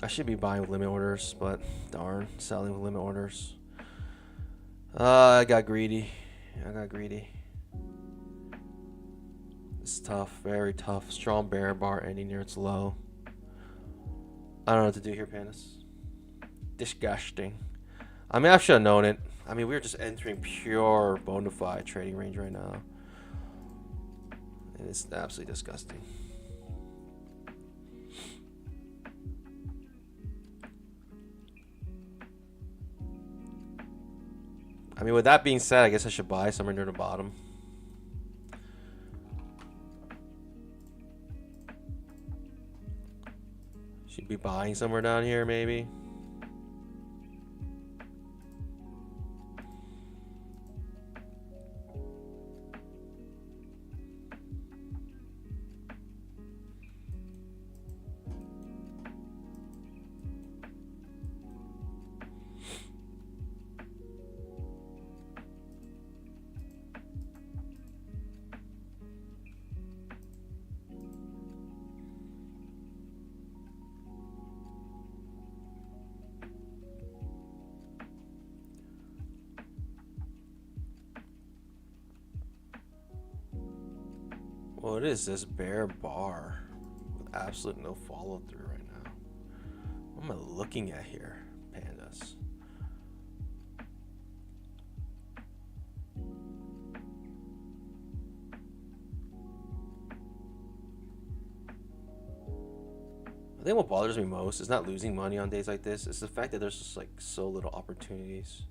I should be buying with limit orders, but darn, selling with limit orders. I got greedy. It's tough, very tough. Strong bear bar ending near its low. I don't know what to do here, Pandas. Disgusting. I mean, I should have known it. I mean, we're just entering pure bona fide trading range right now. And it's absolutely disgusting. I mean, with that being said, I guess I should buy somewhere near the bottom. Should be buying somewhere down here, maybe. What is this bear bar with absolute no follow through right now? What am I looking at here, Pandas? I think what bothers me most is not losing money on days like this. It's the fact that there's just like so little opportunities.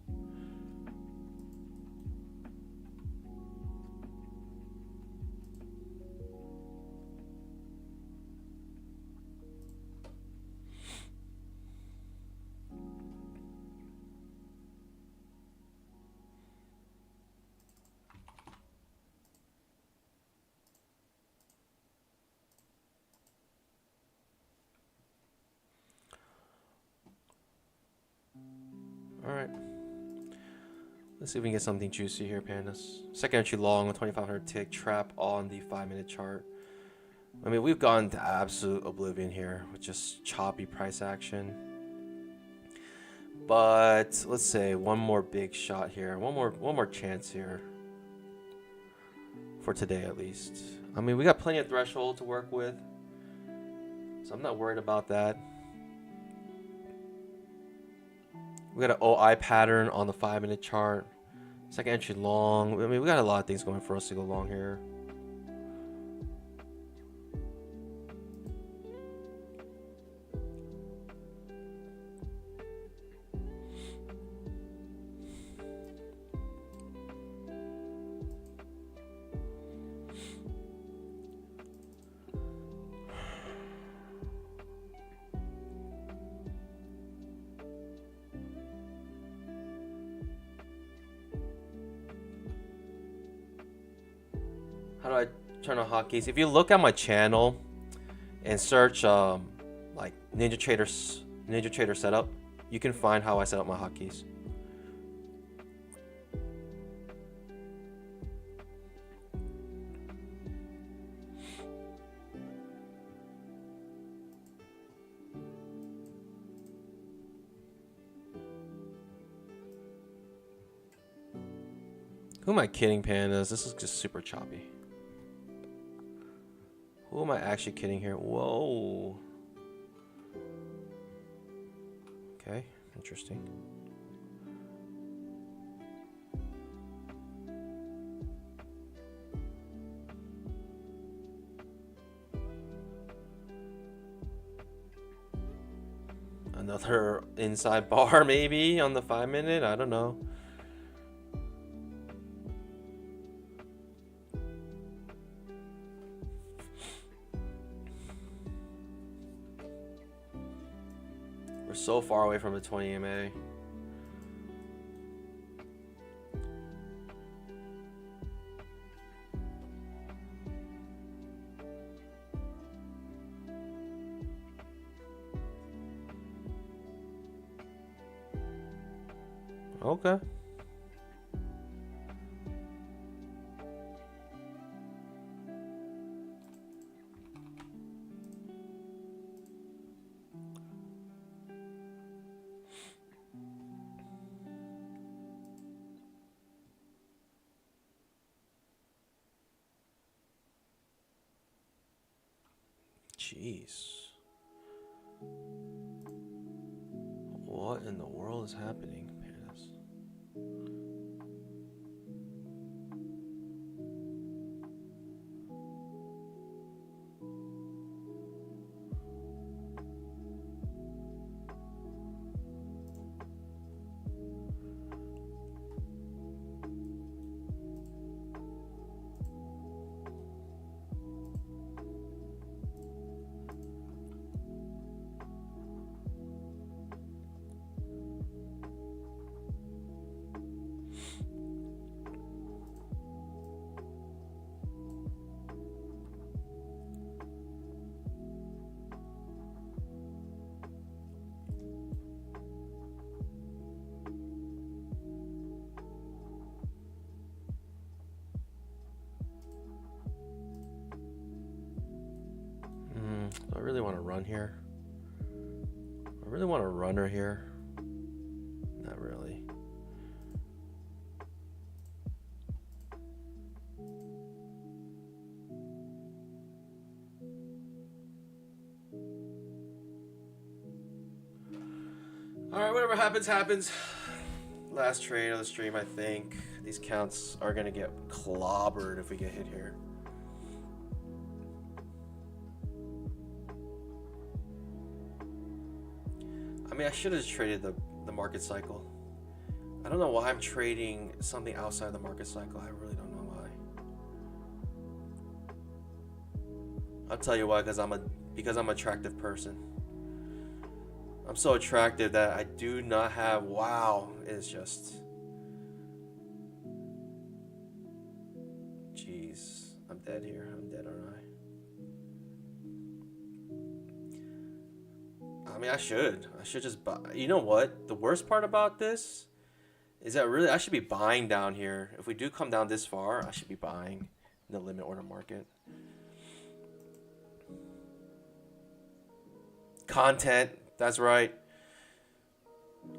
Alright. Let's see if we can get something juicy here, Pandas. Second entry long, 2500 tick, trap on the 5-minute chart. I mean, we've gone to absolute oblivion here with just choppy price action. But let's say one more big shot here. One more chance here. For today at least. I mean, we got plenty of threshold to work with. So I'm not worried about that. We got an OI pattern on the 5-minute chart. Second entry long. I mean, we got a lot of things going for us to go long here. How do I turn on hotkeys? If you look at my channel and search like Ninja Trader setup, you can find how I set up my hotkeys. Who am I kidding, Pandas? This is just super choppy. Who am I actually kidding here? Whoa. Okay, interesting. Another inside bar maybe on the 5-minute, I don't know. We're so far away from the 20 EMA. Okay. Jeez. What in the world is happening, Panis? Do I really want to run here? I really want a runner here. Not really. Alright, whatever happens, happens. Last trade of the stream, I think. These counts are going to get clobbered if we get hit here. I mean, I should have just traded the market cycle. I don't know why I'm trading something outside the market cycle. I really don't know why. I'll tell you why, because I'm an attractive person. I'm so attractive that I do not have, wow, it's just, jeez, I'm dead here. I'm dead, aren't I? I mean, I should just buy. You know what? The worst part about this is that really I should be buying down here. If we do come down this far, I should be buying in the limit order market. Content, that's right.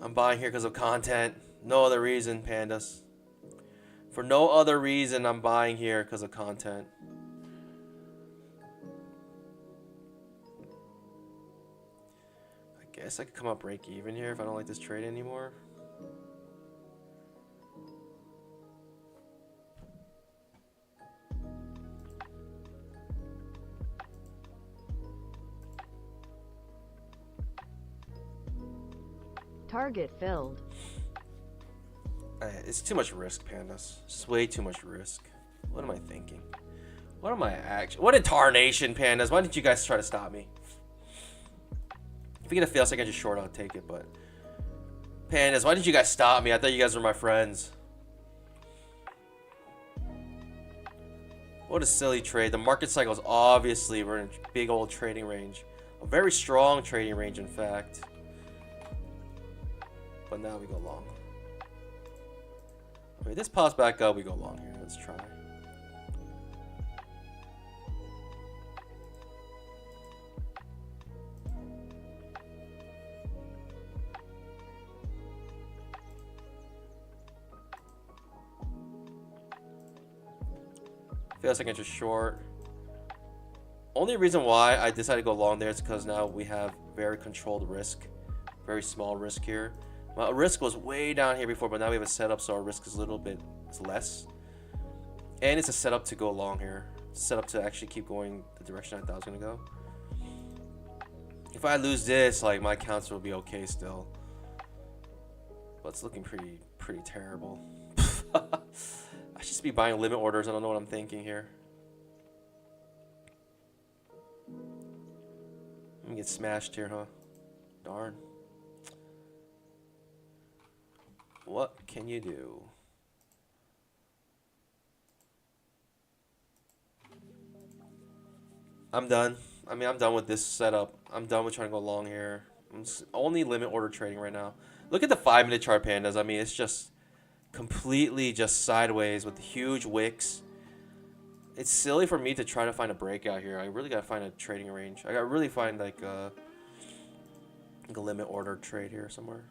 I'm buying here because of content. No other reason, pandas. For no other reason, I'm buying here because of content. I guess I could come up break even here if I don't like this trade anymore. Target filled. It's too much risk, pandas. It's way too much risk. What am I thinking? What am I actually? What a tarnation, pandas. Why didn't you guys try to stop me? If we get a fail, so I can just short, I'll take it. But pandas, why didn't you guys stop me? I thought you guys were my friends. What a silly trade. The market cycles, obviously, we're in a big old trading range. A very strong trading range, in fact. But now we go long. Okay, this pops back up, we go long here. Let's try. Feels like it's just short. Only reason why I decided to go long there is because now we have very controlled risk Very small risk here. Well, risk was way down here before, but now we have a setup, so our risk is a little bit less. And it's a setup to go long here. It's a setup to actually keep going the direction I thought I was gonna go. If I lose this, like, my counts will be okay still. But it's looking pretty terrible. I should just be buying limit orders. I don't know what I'm thinking here. I'm gonna get smashed here, huh? Darn. What can you do? I'm done. I mean, I'm done with this setup. I'm done with trying to go long here. I'm just only limit order trading right now. Look at the 5-minute chart, pandas. I mean, it's just completely just sideways with huge wicks. It's silly for me to try to find a breakout here. I really gotta find a trading range. I gotta really find like a limit order trade here somewhere.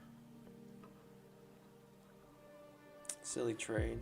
Silly trade.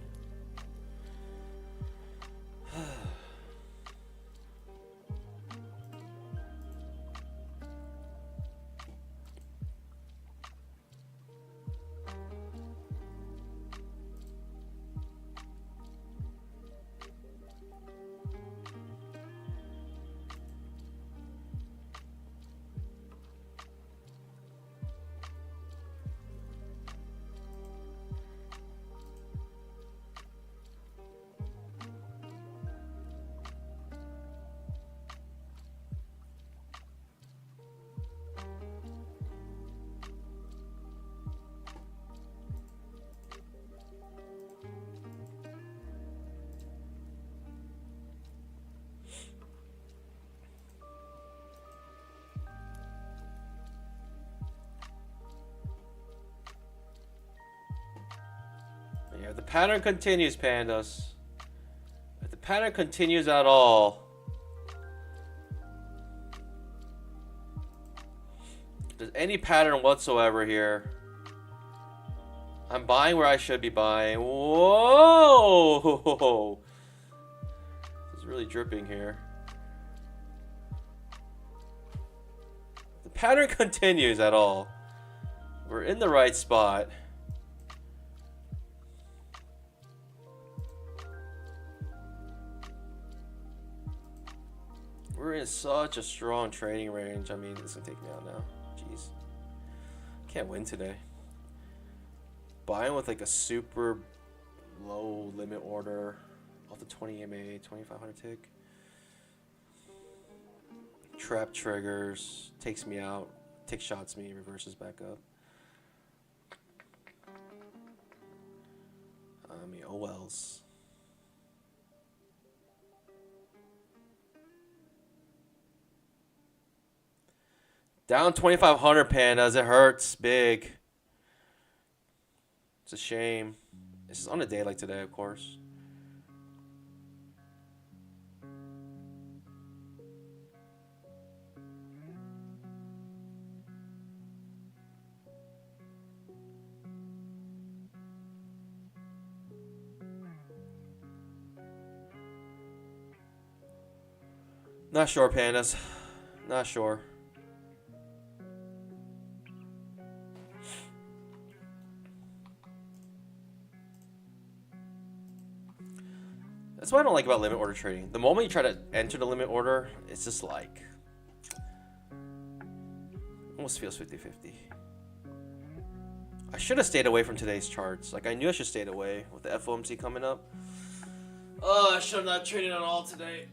Yeah, if the pattern continues, pandas. If the pattern continues at all, if there's any pattern whatsoever here, I'm buying where I should be buying. Whoa! This is really dripping here. If the pattern continues at all, we're in the right spot. We're in such a strong trading range. I mean, this is gonna take me out now. Jeez. Can't win today. Buying with like a super low limit order off the 20 EMA, 2500 tick. Trap triggers, takes me out, tick shots me, reverses back up. I mean, oh wells. Down 2,500, pandas. It hurts big. It's a shame. This is on a day like today, of course. Not sure, pandas. Not sure. That's what I don't like about limit order trading. The moment you try to enter the limit order, it's just like almost feels 50-50. I should have stayed away from today's charts. Like, I knew I should have stayed away with the FOMC coming up. Oh, I should have not traded at all today.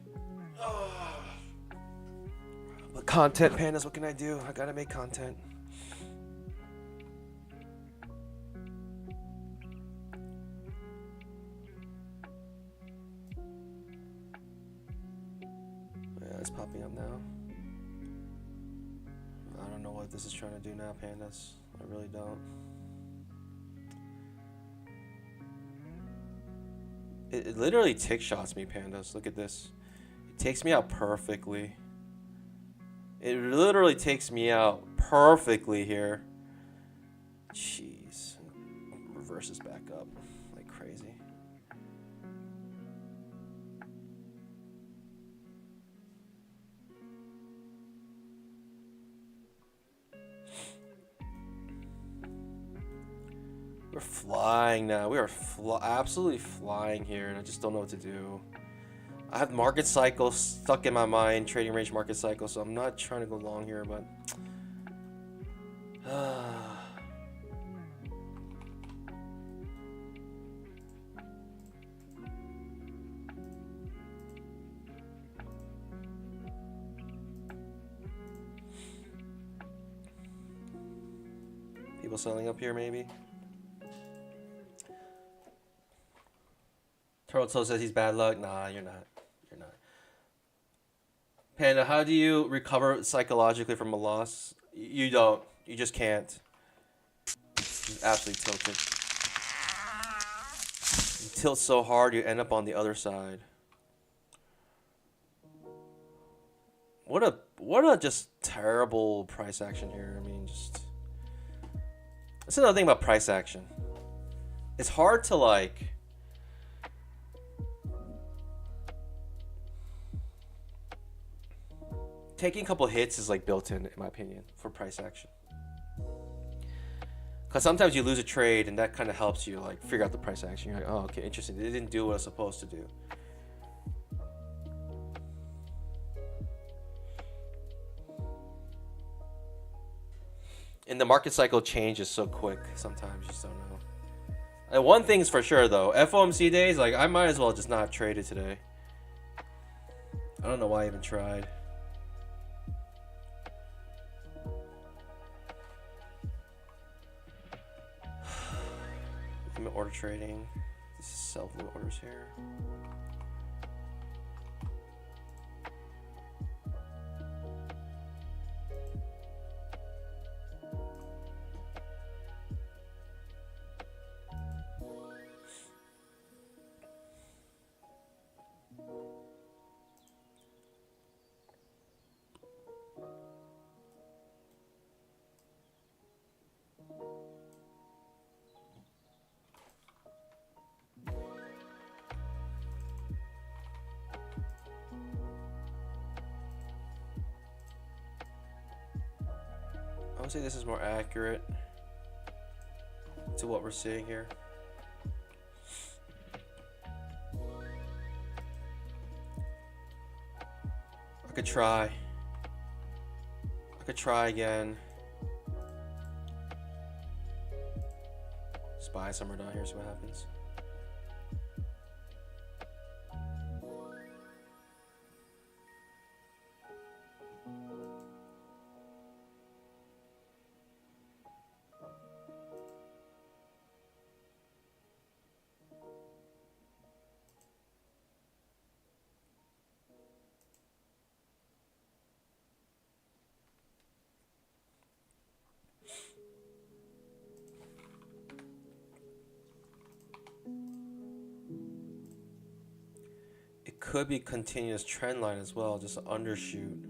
Oh. But content, pandas, what can I do? I gotta make content. It's popping up now. I don't know what this is trying to do now, pandas. I really don't. It literally tick shots me, pandas. Look at this. It takes me out perfectly. It literally takes me out perfectly here. Jeez. Reverses back up like crazy. We're flying now. We are absolutely flying here, and I just don't know what to do. I have market cycle stuck in my mind, trading range market cycle, so I'm not trying to go long here, but people selling up here maybe. Turtle says he's bad luck. Nah, you're not. You're not. Panda, how do you recover psychologically from a loss? You don't. You just can't. He's absolutely tilted. You tilt so hard, you end up on the other side. What a just terrible price action here. I mean, just that's another thing about price action. It's hard to like. Taking a couple hits is like built in my opinion, for price action. Because sometimes you lose a trade and that kind of helps you like figure out the price action. You're like, oh, okay, interesting. It didn't do what it's supposed to do. And the market cycle changes so quick. Sometimes you just don't know. And one thing's for sure though, FOMC days, like I might as well just not have traded today. I don't know why I even tried. Limit order trading. This is self-limit orders here. I would say this is more accurate to what we're seeing here. I could try. I could try again. Spy somewhere down here, see what happens. It could be continuous trend line as well, just an undershoot.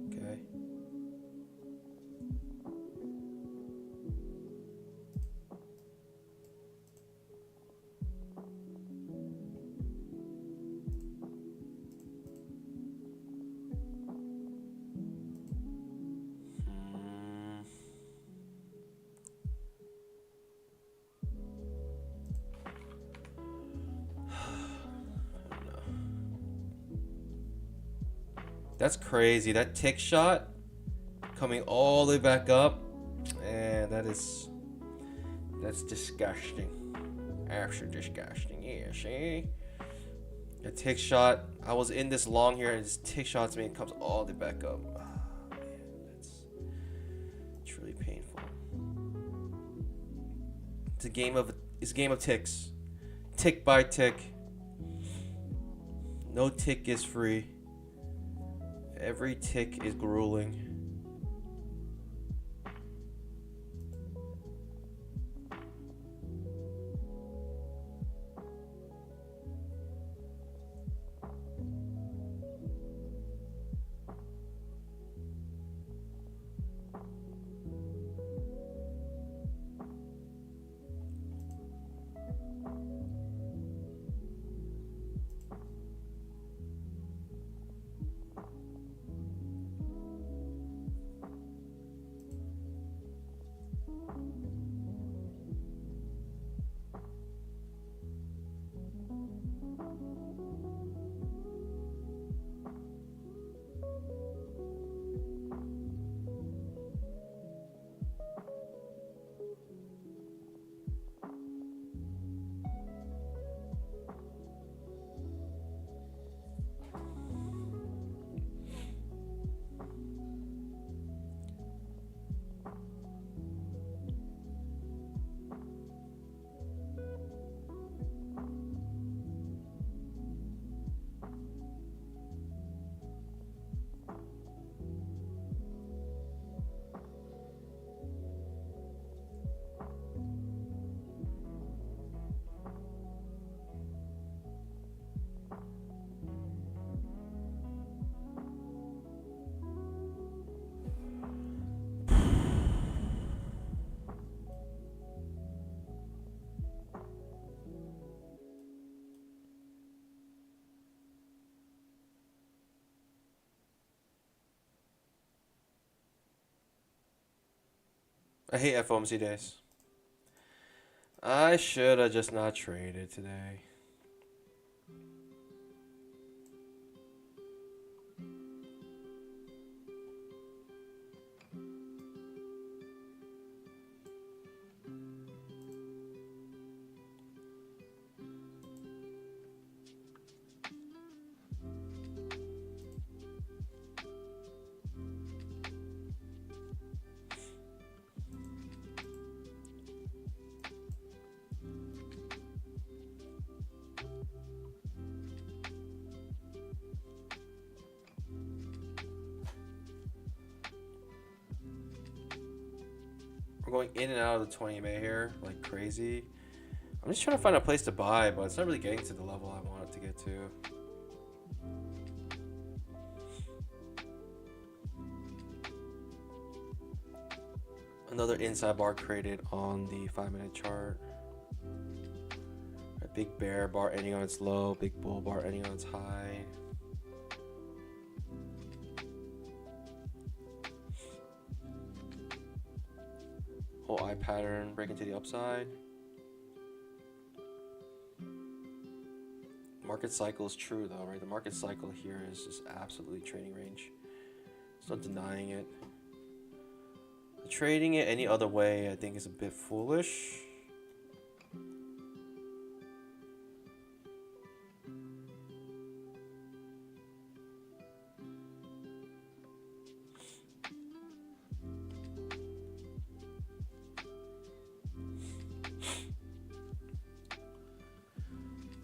Okay. That's crazy. That tick shot coming all the way back up, and that's disgusting. Absolutely disgusting. Yeah, see? A tick shot. I was in this long here, and this tick shots me and comes all the way back up. Oh, man, that's truly painful. It's a game of ticks, tick by tick. No tick is free. Every tick is grueling. I hate FOMC days. I should have just not traded today. We're going in and out of the 20 MA here like crazy. I'm just trying to find a place to buy, but it's not really getting to the level I want it to get to. Another inside bar created on the 5-minute chart. A big bear bar ending on its low, big bull bar ending on its high. Whole eye pattern breaking to the upside. Market cycle is true though, right? The market cycle here is just absolutely trading range. There's no denying it. Trading it any other way I think is a bit foolish.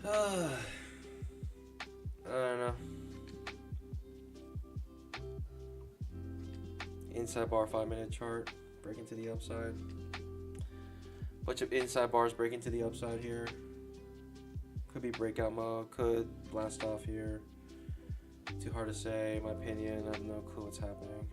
I don't know. Inside bar 5-minute chart breaking to the upside. Bunch of inside bars breaking to the upside here. Could be breakout mode, could blast off here. Too hard to say, in my opinion. I have no clue what's happening.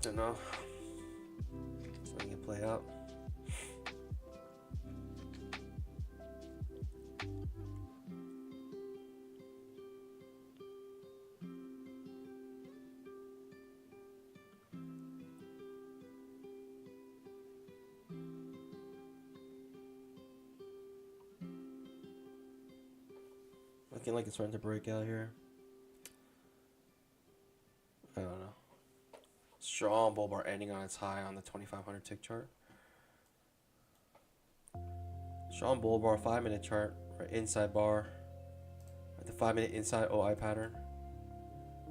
Don't know. Just letting it play out. Looking like it's starting to break out here. I don't know. Strong bull bar ending on its high on the 2500 tick chart. Strong bull bar 5-minute chart, right inside bar. Right, the 5-minute inside OI pattern.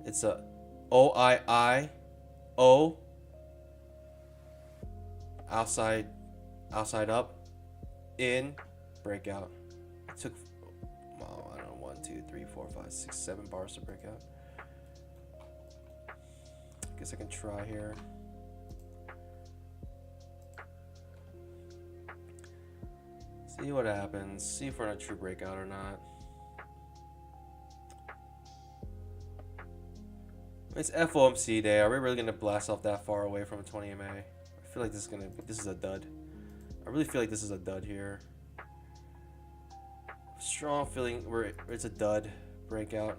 It's a OII O outside up in breakout. It took I don't know 1, 2, 3, 4, 5, 6, 7 bars to break out. Guess I can try here. See what happens. See if we're on a true breakout or not. It's FOMC day. Are we really gonna blast off that far away from a 20 MA? I feel like this is a dud. I really feel like this is a dud here. Strong feeling where it's a dud breakout.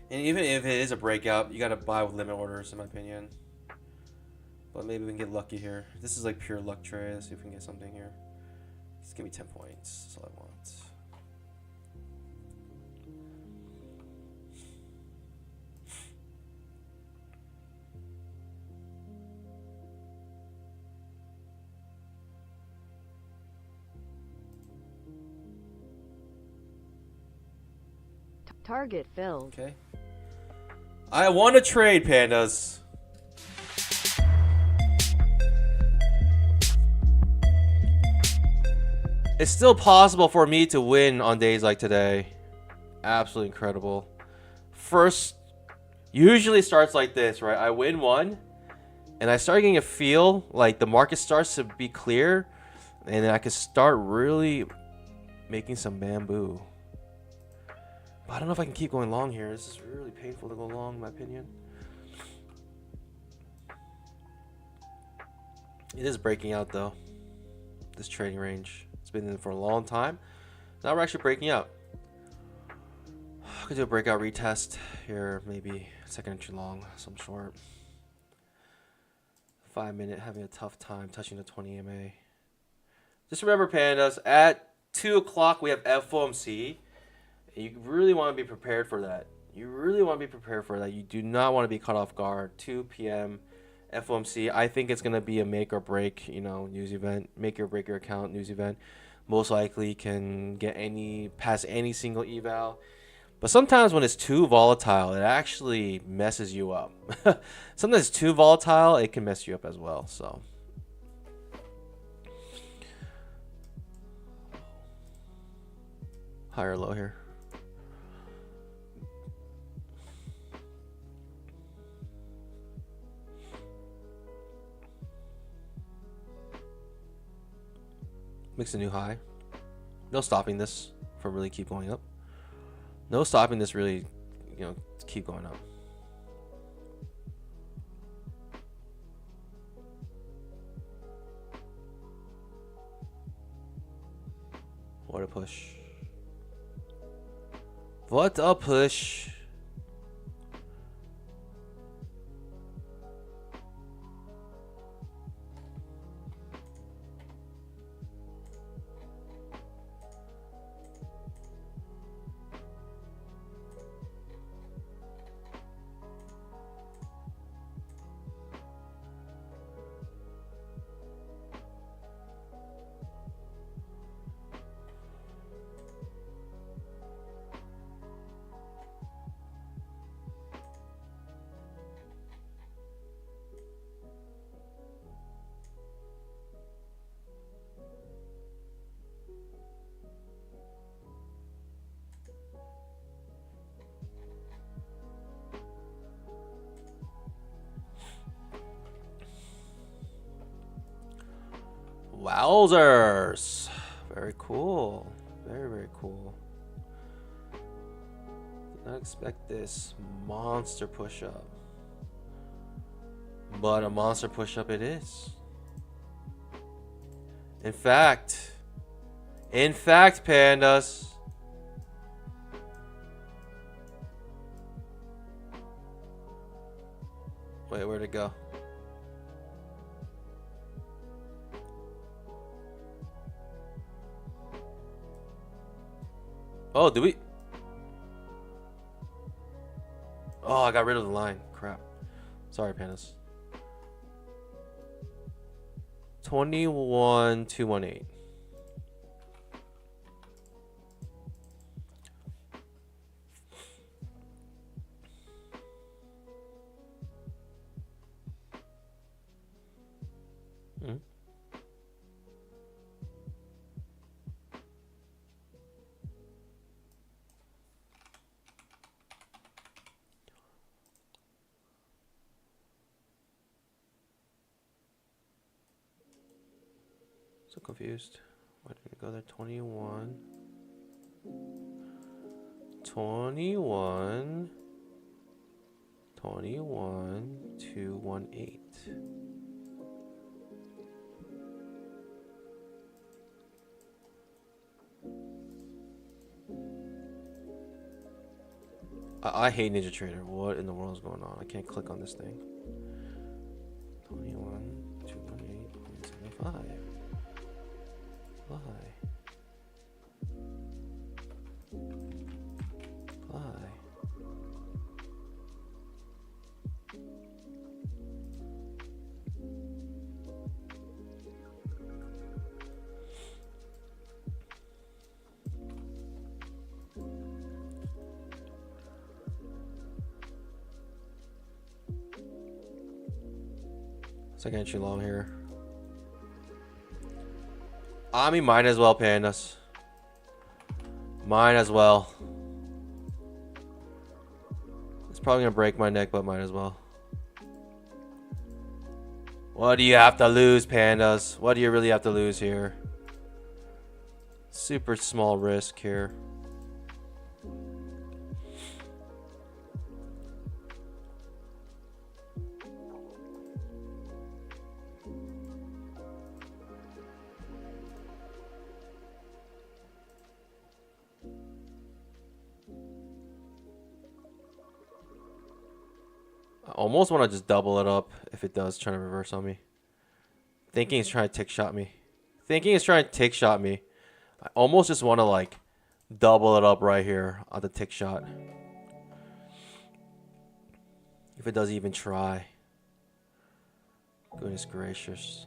And even if it is a breakout, you gotta buy with limit orders, in my opinion. But maybe we can get lucky here. This is like pure luck trade. Let's see if we can get something here. Just give me 10 points. That's all I want. Target filled. Okay. I want to trade, pandas. It's still possible for me to win on days like today. Absolutely incredible. First, usually starts like this, right? I win one, and I start getting a feel like the market starts to be clear, and then I can start really making some bamboo. But I don't know if I can keep going long here. This is really painful to go long, in my opinion. It is breaking out though. This trading range. It's been in for a long time. Now we're actually breaking out. Could do a breakout retest here, maybe second entry long, some short. 5 minute, having a tough time touching the 20 EMA. Just remember, pandas, at 2 o'clock we have FOMC. You really want to be prepared for that. You really want to be prepared for that. You do not want to be caught off guard. 2 p.m. FOMC. I think it's going to be a make or break, news event. Make or break your account news event. Most likely can get past any single eval. But sometimes when it's too volatile, it actually messes you up. Sometimes it's too volatile, it can mess you up as well. So high or low here. Makes a new high. No stopping this from really keep going up. No stopping this really, keep going up. What a push. What a push. Wowzers. Very cool. Very, very cool. Did not expect this monster push-up. But a monster push-up it is. In fact, pandas. Wait, where'd it go? Oh, do we? Oh, I got rid of the line. Crap. Sorry, pandas. 21,218. So confused. Why did we go there? 21. 218. I hate Ninja Trader. What in the world is going on? I can't click on this thing. 21,218.75. Why? Second entry long here. I mean, mine as well, pandas. Mine as well. It's probably gonna break my neck, but mine as well. What do you have to lose, pandas? What do you really have to lose here? Super small risk here. almost want to just double it up if it does try to reverse on me. Thinking it's trying to tick shot me. Thinking it's trying to tick shot me. I almost just want to like double it up right here on the tick shot. If it does even try. Goodness gracious.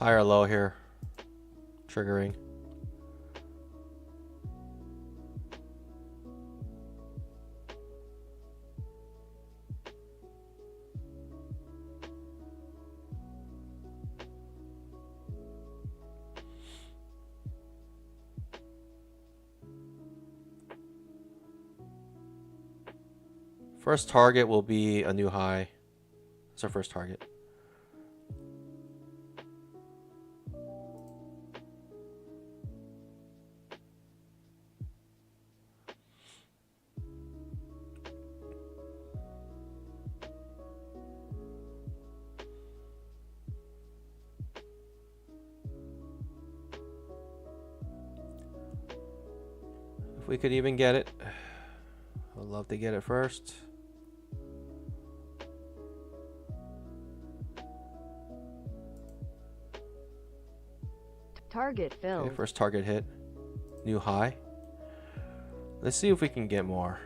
High or low here. Triggering. First target will be a new high. That's our first target. If we could even get it, I'd love to get it first. Target filled. Okay, first target hit. New high. Let's see if we can get more.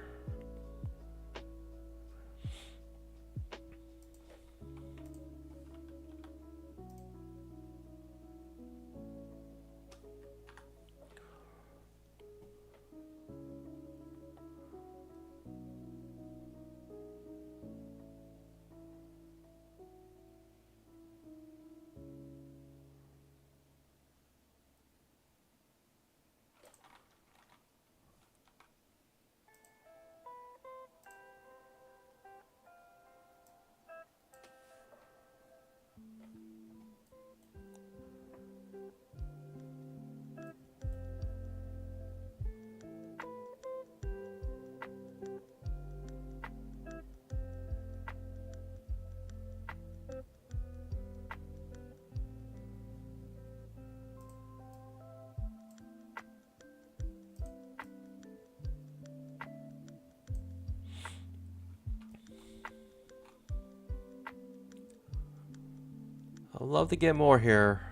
I'd love to get more here,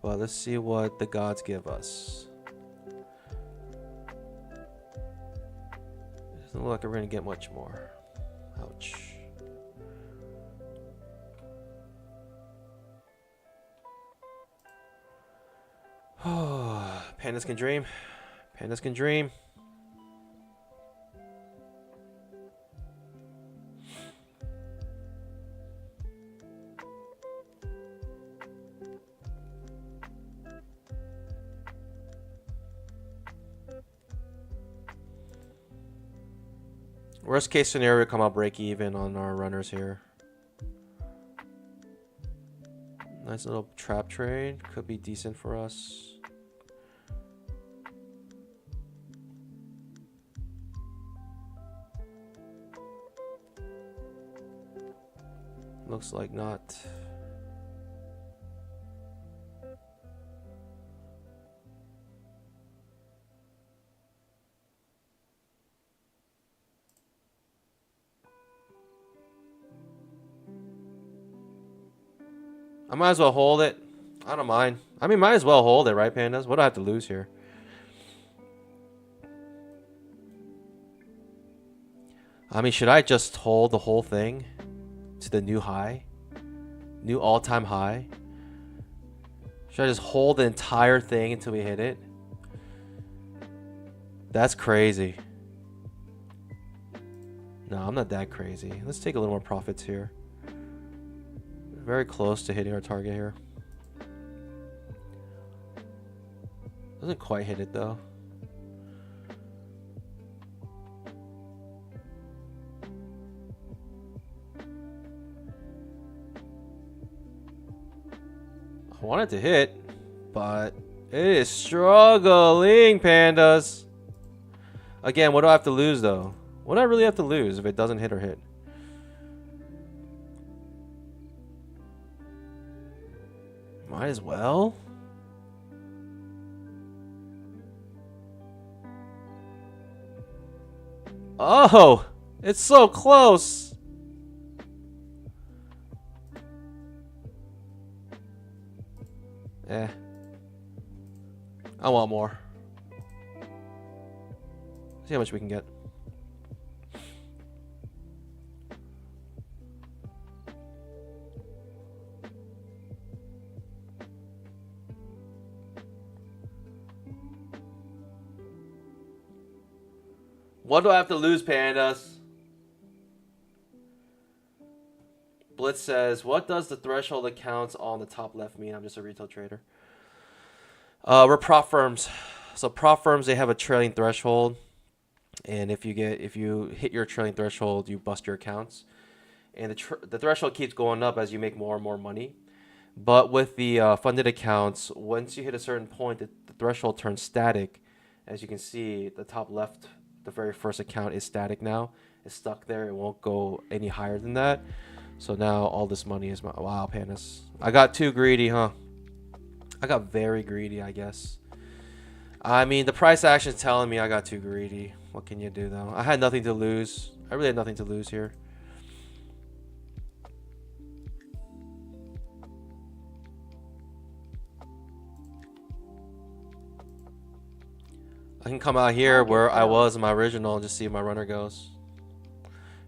but let's see what the gods give us. Doesn't look like we're gonna get much more. Ouch. Pandas can dream. Pandas can dream. Worst case scenario, come out break even on our runners here. Nice little trap trade. Could be decent for us. Looks like not. I might as well hold it. I don't mind. I mean, might as well hold it, right, pandas? What do I have to lose here? I mean, should I just hold the whole thing to the new high? New all-time high? Should I just hold the entire thing until we hit it? That's crazy. No, I'm not that crazy. Let's take a little more profits here. Very close to hitting our target here. Doesn't quite hit it though. I want it to hit, but it is struggling, pandas. Again, what do I have to lose though? What do I really have to lose if it doesn't hit or hit? Might as well. Oh, it's so close. Eh. I want more. See how much we can get. What do I have to lose, pandas? Blitz says, what does the threshold accounts on the top left mean? I'm just a retail trader. We're prop firms. So prop firms, they have a trailing threshold. And if you hit your trailing threshold, you bust your accounts. And the threshold keeps going up as you make more and more money. But with the funded accounts, once you hit a certain point, the threshold turns static. As you can see, the top left, the very first account is static now. It's stuck there. It won't go any higher than that. So now all this money is my... Wow, pandas. I got too greedy, huh? I got very greedy, I guess. I mean, the price action is telling me I got too greedy. What can you do, though? I had nothing to lose. I really had nothing to lose here. I can come out here where I was in my original and just see if my runner goes.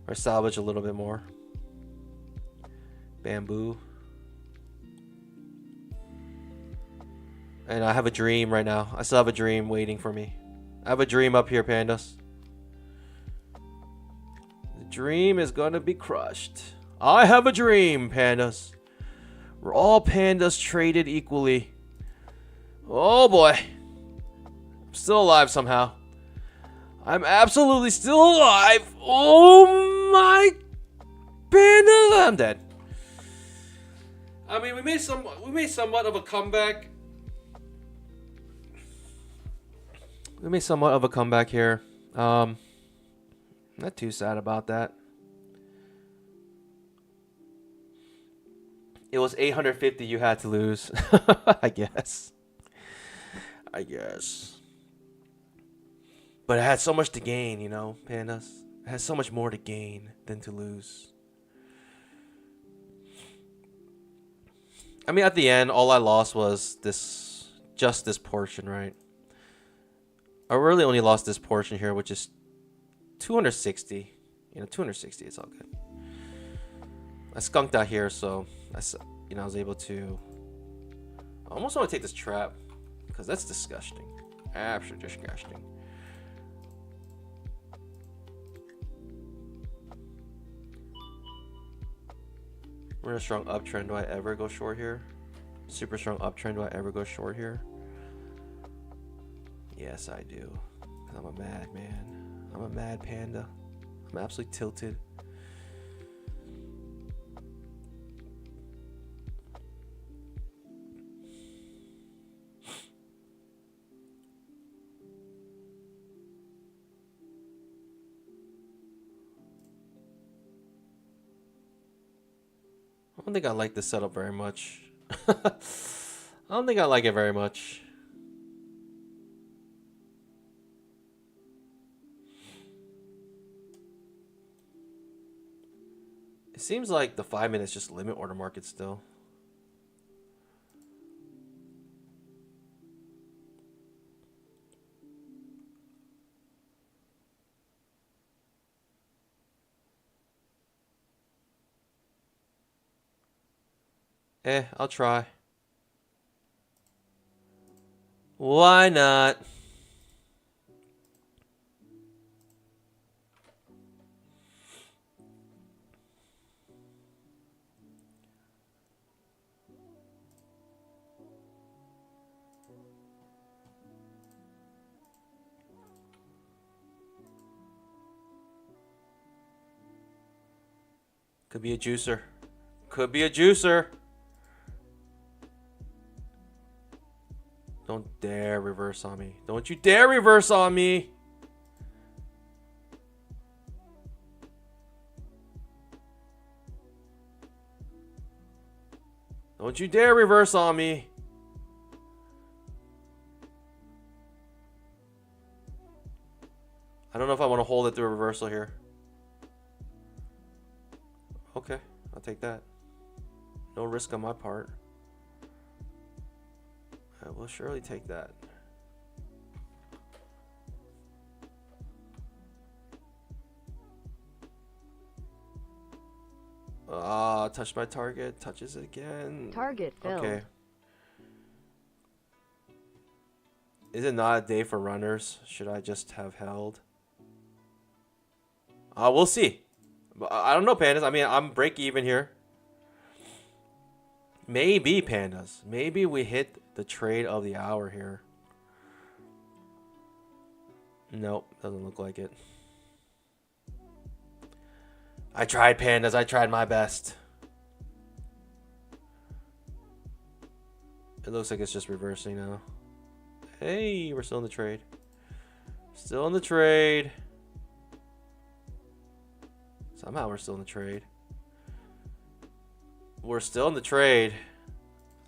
Or salvage a little bit more. Bamboo. And I have a dream right now. I still have a dream waiting for me. I have a dream up here, pandas. The dream is gonna be crushed. I have a dream, pandas. We're all pandas traded equally. Oh boy. I'm still alive somehow. I'm absolutely still alive. Oh my pandas. I'm dead. I mean, we made somewhat of a comeback. We made somewhat of a comeback here. Not too sad about that. It was 850 you had to lose. I guess. But it had so much to gain, you know, pandas. It had so much more to gain than to lose. I mean, at the end, all I lost was just this portion, right? I really only lost this portion here, which is 260. 260, it's all good. I skunked out here, so I was able to. I almost want to take this trap because that's disgusting, absolutely disgusting. We're in a strong uptrend. Do I ever go short here? Super strong uptrend. Do I ever go short here? Yes, I do. I'm a madman. I'm a mad panda. I'm absolutely tilted. I don't think I like this setup very much. I don't think I like it very much. It seems like the 5 minutes just limit order market still. I'll try. Why not? Could be a juicer. Could be a juicer. Don't dare reverse on me. Don't you dare reverse on me. Don't you dare reverse on me. I don't know if I want to hold it through a reversal here. Okay, I'll take that. No risk on my part. I will surely take that. Touch my target. Touches it again. Target filled. Okay. Is it not a day for runners? Should I just have held? We'll see. I don't know, pandas. I mean, I'm break even here. Maybe, pandas. Maybe we hit the trade of the hour here. Nope, doesn't look like it. I tried, pandas. I tried my best. It looks like it's just reversing now. Hey, we're still in the trade. Still in the trade. Somehow we're still in the trade. We're still in the trade.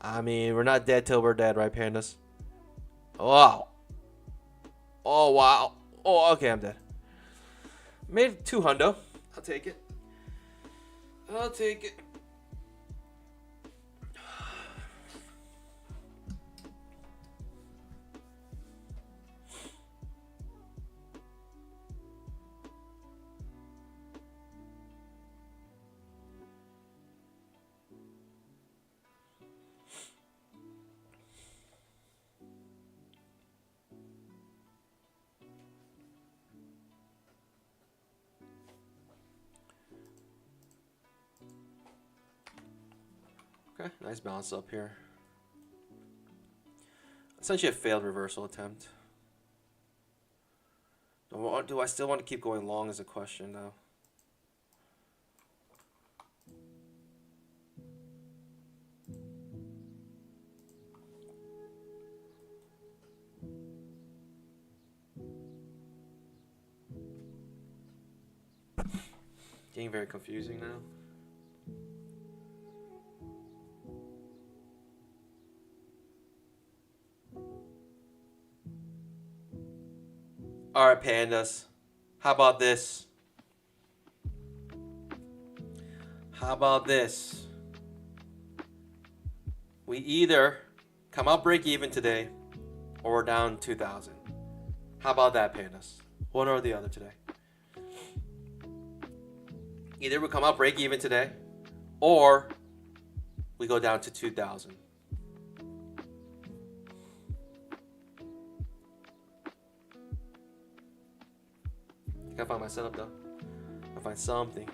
I mean, we're not dead till we're dead, right, pandas? Wow. Oh, wow. Oh, okay, I'm dead. Made 200. I'll take it. I'll take it. Okay, nice bounce up here. Essentially a failed reversal attempt. Do I still want to keep going long is a question, though. Getting very confusing now. Alright, pandas. How about this? How about this? we either come out break even today or we're down 2,000. How about that, pandas? One or the other today. Either we come out break even today or we go down to 2,000. I gotta find my setup though. I'll find something.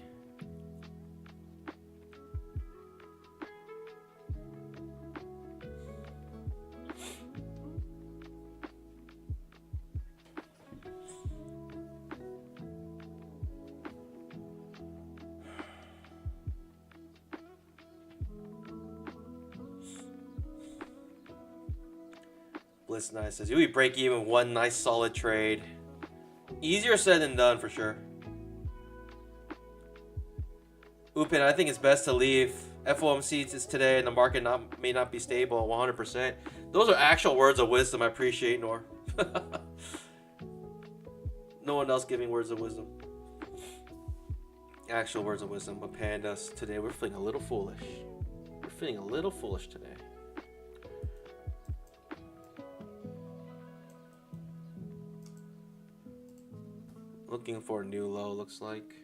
Bliss Nice says, you break even one nice solid trade. Easier said than done for sure. Upin, I think it's best to leave. FOMC is today and the market may not be stable 100%. Those are actual words of wisdom. I appreciate, Nor. No one else giving words of wisdom. Actual words of wisdom. But pandas, today we're feeling a little foolish. We're feeling a little foolish today. Looking for a new low, looks like.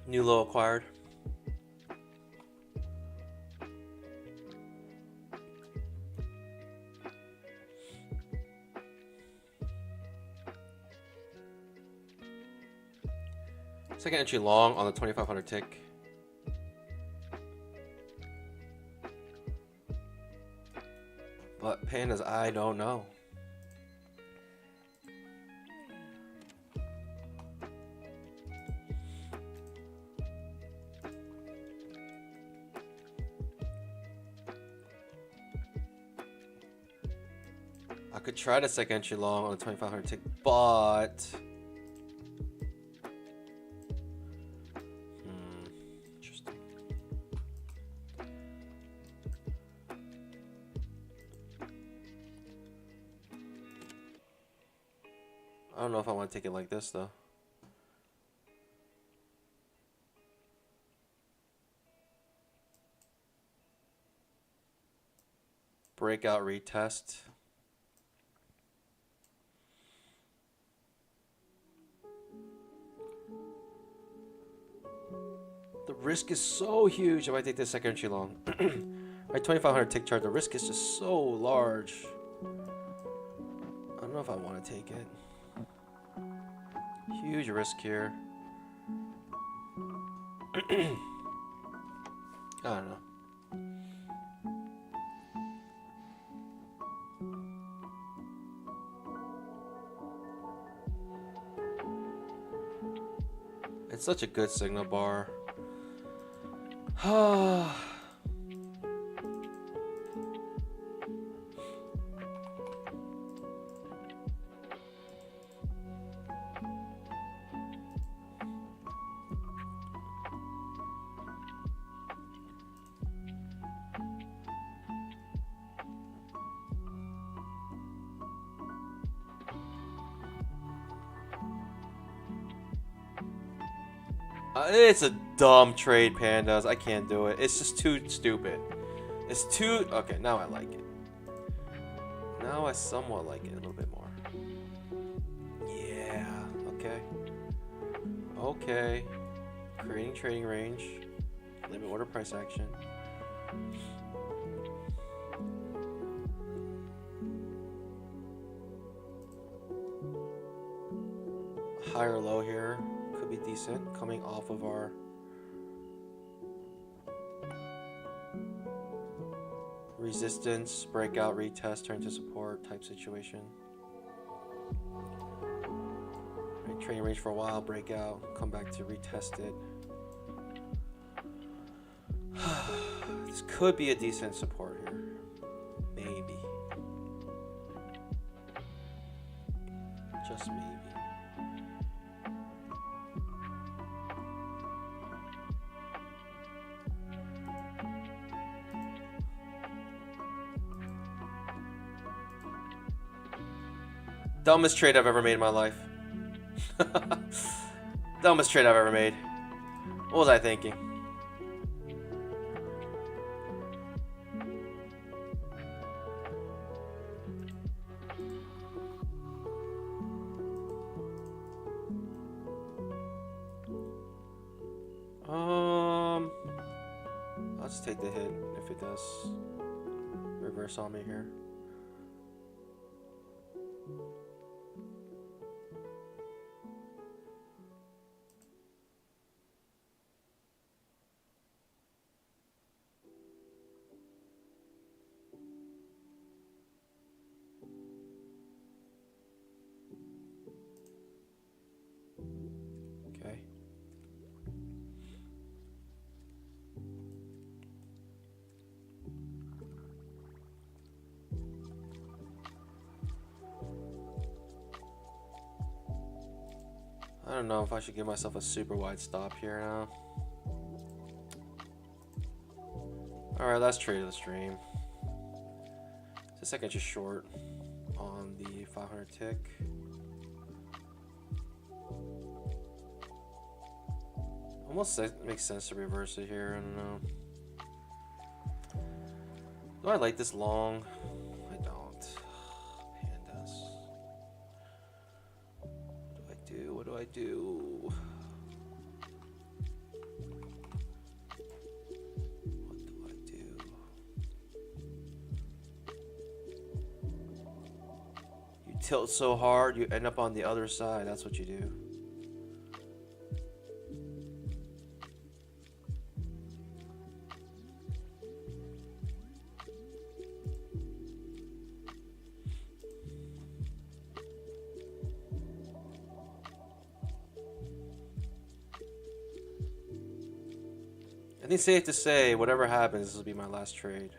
New low acquired. Second entry long on the 2500 tick. But pandas, I don't know. I could try the second entry long on the 2500 tick, but interesting. I don't know if I want to take it like this though. Breakout retest. The risk is so huge if I take this second entry long. My 2500 tick chart, the risk is just so large. I don't know if I want to take it. Huge risk here. I don't know. It's such a good signal bar. It's a dumb trade, pandas. I can't do it. It's just too stupid. It's too... Okay, now I like it. Now I somewhat like it a little bit more. Yeah, okay. Okay. Creating trading range. Limit order price action. Higher low here. Be decent coming off of our resistance, breakout, retest, turn to support type situation. Right, trading range for a while, breakout, come back to retest it. This could be a decent support here. Maybe. Just maybe. Dumbest trade I've ever made in my life. Dumbest trade I've ever made. What was I thinking? I'll just take the hit if it does reverse on me here. Okay. I don't know if I should give myself a super wide stop here now. Alright, last trade of the stream. It's a second just short on the 500 tick. Almost makes sense to reverse it here. I don't know. Do I like this long? I don't. Pandas. What do I do? What do I do? What do I do? You tilt so hard, you end up on the other side. That's what you do. I think it's safe to say, whatever happens, this will be my last trade.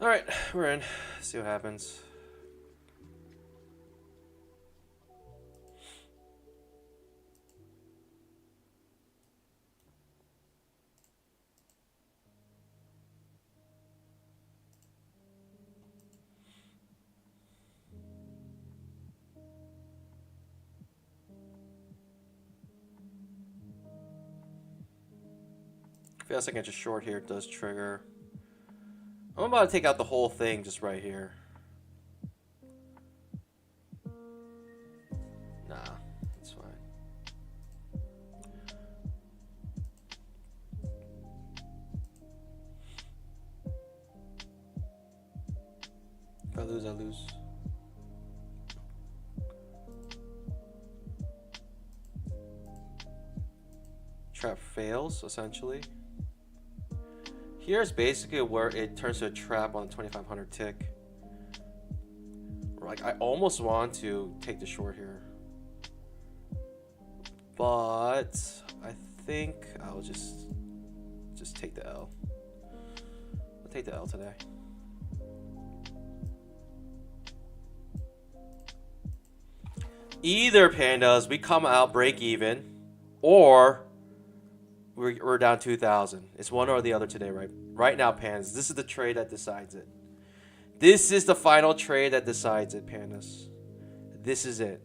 All right, we're in. See what happens. Feels like I just short here. It does trigger. I'm about to take out the whole thing just right here. Nah, it's fine. If I lose, I lose. Trap fails, essentially. Here's basically where it turns to a trap on the 2500 tick. Like, I almost want to take the short here, but I think I'll just take the L. I'll take the L today. Either, pandas, we come out break even, or we're down 2,000. It's one or the other today, right? Right now, pandas. This is the trade that decides it. This is the final trade that decides it, pandas. This is it.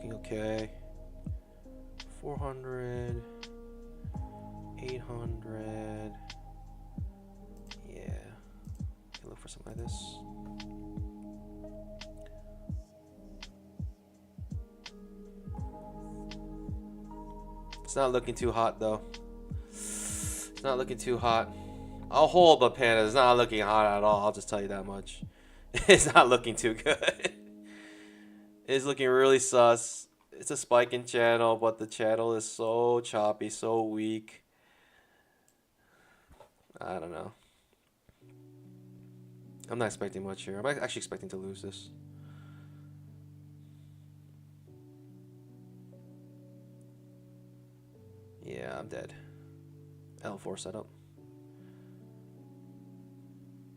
Okay. 400, 800. Yeah. Can look for something like this. It's not looking too hot though. It's not looking too hot. I'll hold, but Panda, it's not looking hot at all. I'll just tell you that much. It's not looking too good. It's looking really sus. It's a spiking channel, but the channel is so choppy, so weak. I don't know. I'm not expecting much here. I'm actually expecting to lose this. Yeah, I'm dead. L4 setup.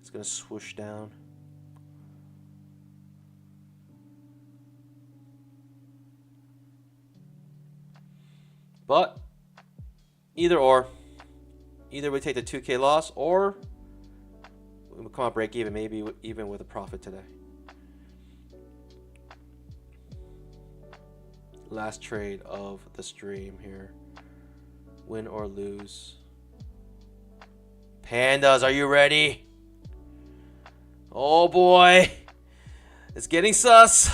It's gonna swoosh down. But either or. Either we take the 2K loss or we come out break even, maybe even with a profit today. Last trade of the stream here. Win or lose. Pandas, are you ready? Oh boy. It's getting sus.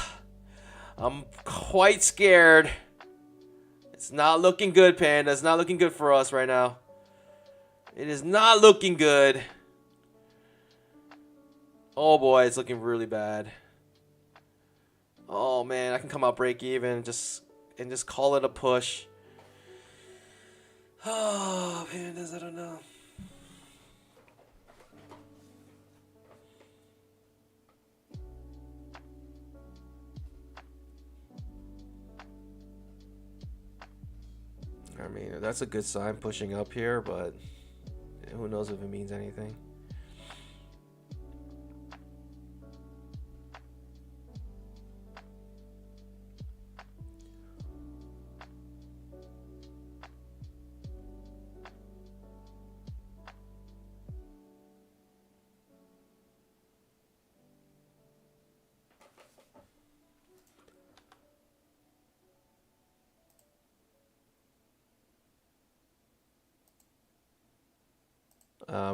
I'm quite scared. It's not looking good, Panda. It's not looking good for us right now. It is not looking good. Oh boy, it's looking really bad. Oh man, I can come out break even and just call it a push. Oh, Pandas, I don't know. I mean, that's a good sign pushing up here, but who knows if it means anything.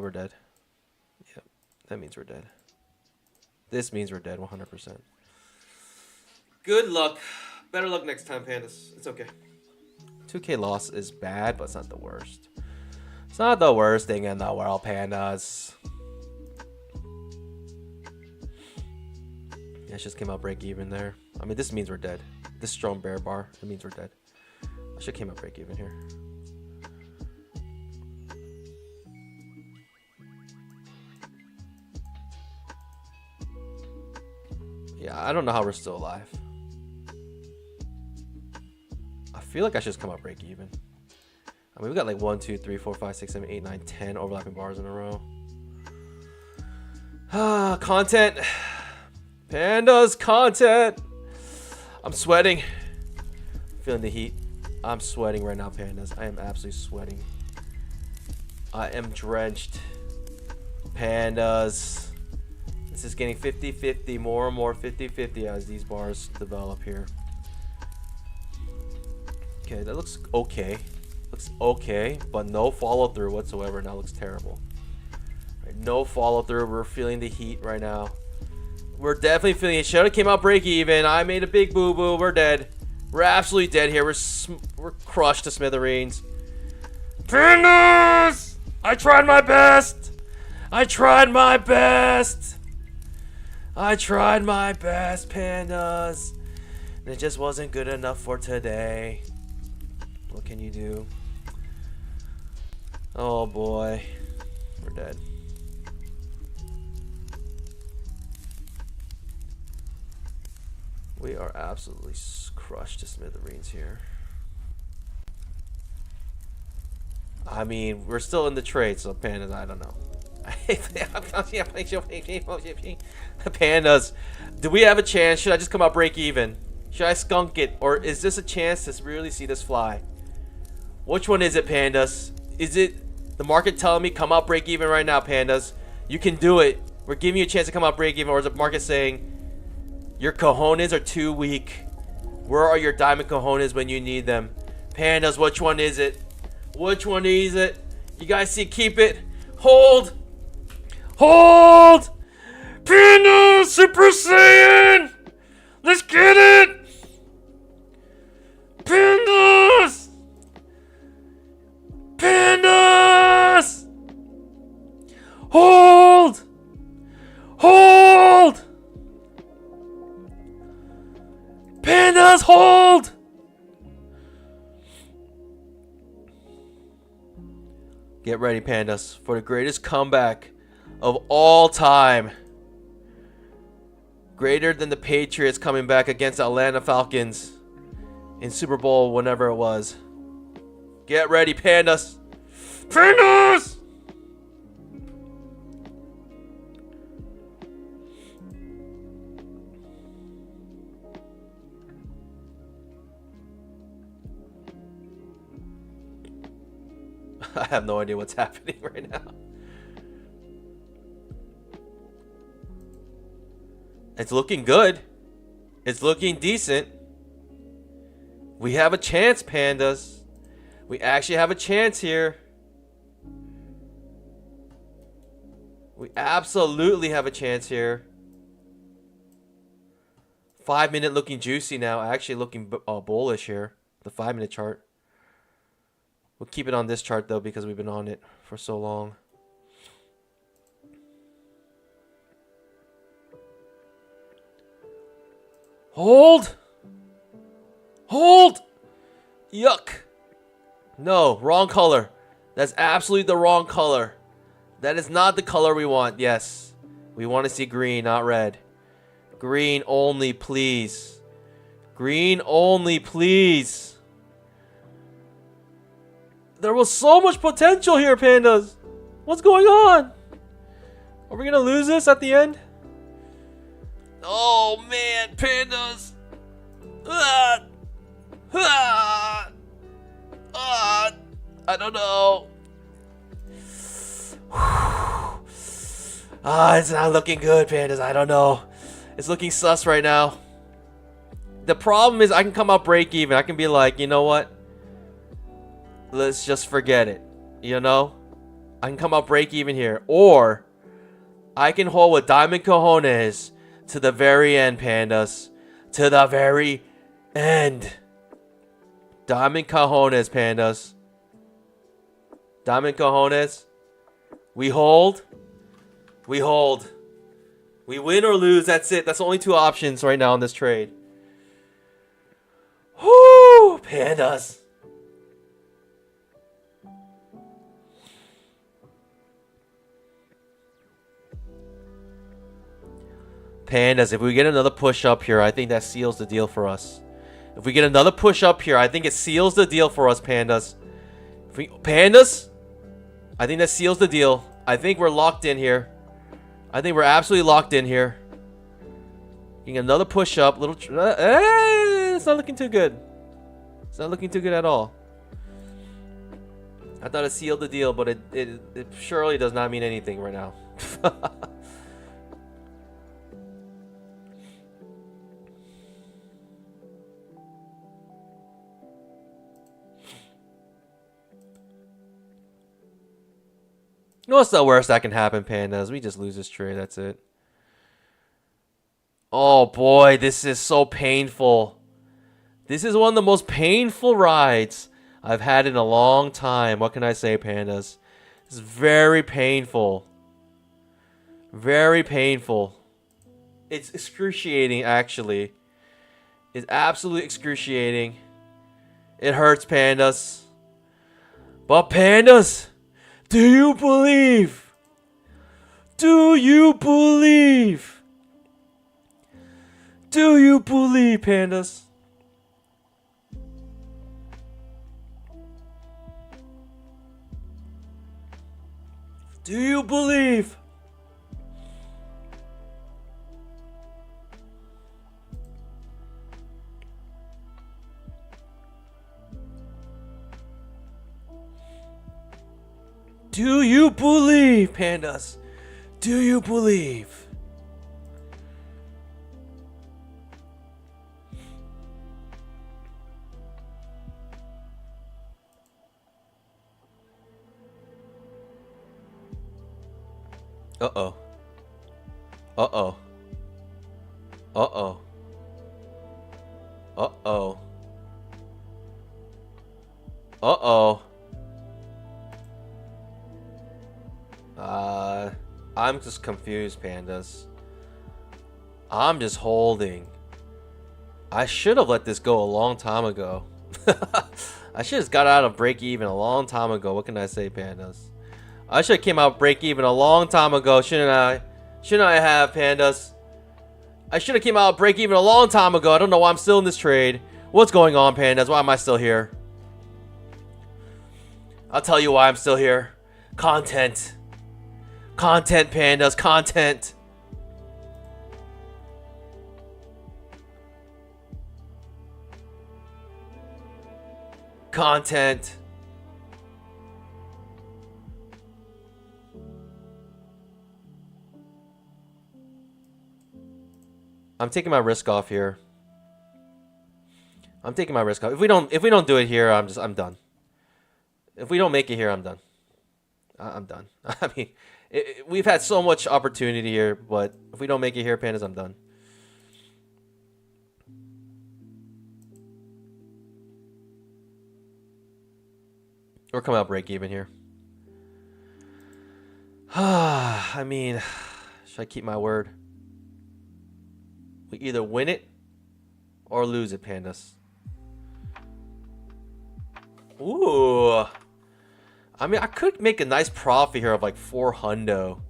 We're dead. Yep, that means we're dead. This means we're dead 100%. Good luck. Better luck next time, Pandas. It's okay. 2K loss is bad, but it's not the worst. It's not the worst thing in the world, Pandas. Yeah, it just came out break even there. I mean, this means we're dead. This strong bear bar, it means we're dead. I should came out break even here. Yeah, I don't know how we're still alive. I feel like I should just come out break even. I mean, we got like 1, 2, 3, 4, 5, 6, 7, 8, 9, 10 overlapping bars in a row. Content. Pandas, content. I'm sweating. Feeling the heat. I'm sweating right now, Pandas. I am absolutely sweating. I am drenched. Pandas. This is getting 50-50, more and more 50-50 as these bars develop here. Okay, that looks okay. Looks okay, but no follow through whatsoever. Now looks terrible. Right, no follow through. We're feeling the heat right now. We're definitely feeling it. Should have came out break even. I made a big boo boo. We're dead. We're absolutely dead here. We're crushed to smithereens. Pandas! I tried my best. I tried my best. I tried my best, Pandas. And it just wasn't good enough for today. What can you do? Oh boy. We're dead. We are absolutely crushed to smithereens here. I mean, we're still in the trade, so Pandas, I don't know. Pandas, do we have a chance? Should I just come out break even? Should I skunk it? Or is this a chance to really see this fly? Which one is it, Pandas? Is it the market telling me come out break even right now, Pandas? You can do it. We're giving you a chance to come out break even. Or is the market saying your cojones are too weak? Where are your diamond cojones when you need them? Pandas, which one is it? Which one is it? You guys see, keep it. Hold. Hold. Panda Super Saiyan. Let's get it. Pandas. Pandas. Hold. Hold. Pandas, hold. Get ready, pandas, for the greatest comeback of all time. Greater than the Patriots coming back against the Atlanta Falcons in Super Bowl, whenever it was. Get ready, pandas. Pandas! I have no idea what's happening right now. It's looking good. It's looking decent. We have a chance, pandas. We actually have a chance here. We absolutely have a chance here. 5 minute looking juicy now. Actually looking bullish here. The 5 minute chart. We'll keep it on this chart though because we've been on it for so long. Hold! Hold! Yuck! No, wrong color. That's absolutely the wrong color. That is not the color we want. Yes. We want to see green, not red. Green only, please. Green only, please. There was so much potential here, pandas. What's going on? Are we going to lose this at the end? Oh, man, pandas. I don't know. It's not looking good, pandas. I don't know. It's looking sus right now. The problem is I can come out break even. I can be like, you know what? Let's just forget it. You know? I can come out break even here. Or I can hold with diamond cojones to the very end, pandas. To the very end. Diamond cojones, pandas. Diamond cojones. We hold. We hold. We win or lose. That's it. That's the only two options right now in this trade. Whoo! Pandas. Pandas, if we get another push up here, I think that seals the deal for us. If we get another push up here, I think it seals the deal for us, pandas. Pandas? I think that seals the deal. I think we're locked in here. I think we're absolutely locked in here. Getting another push up. It's not looking too good. It's not looking too good at all. I thought it sealed the deal, but it surely does not mean anything right now. You know what's the worst that can happen, pandas? We just lose this trade. That's it. Oh boy, this is so painful. This is one of the most painful rides I've had in a long time. What can I say, pandas? It's very painful. Very painful. It's excruciating, actually. It's absolutely excruciating. It hurts, pandas. But pandas, do you believe? Do you believe? Do you believe, pandas? Do you believe? Do you believe, pandas? Do you believe? Uh-oh. Uh-oh. Uh-oh. Uh-oh. Uh-oh. I'm just confused, pandas. I'm just holding. I should have let this go a long time ago. I should have got out of break even a long time ago. What can I say, pandas? I should have came out break even a long time ago, shouldn't I? Shouldn't I have, pandas? I should have came out break even a long time ago. I don't know why I'm still in this trade. What's going on, pandas? Why am I still here? I'll tell you why I'm still here. Content. Content, pandas. Content. Content. I'm taking my risk off here. I'm taking my risk off. If we don't do it here, I'm done. If we don't make it here, I'm done. I'm done. I mean, we've had so much opportunity here, but if we don't make it here, pandas, I'm done. We're coming out break even here. I mean, should I keep my word? We either win it or lose it, pandas. Ooh. I mean, I could make a nice profit here of like 4 hundo.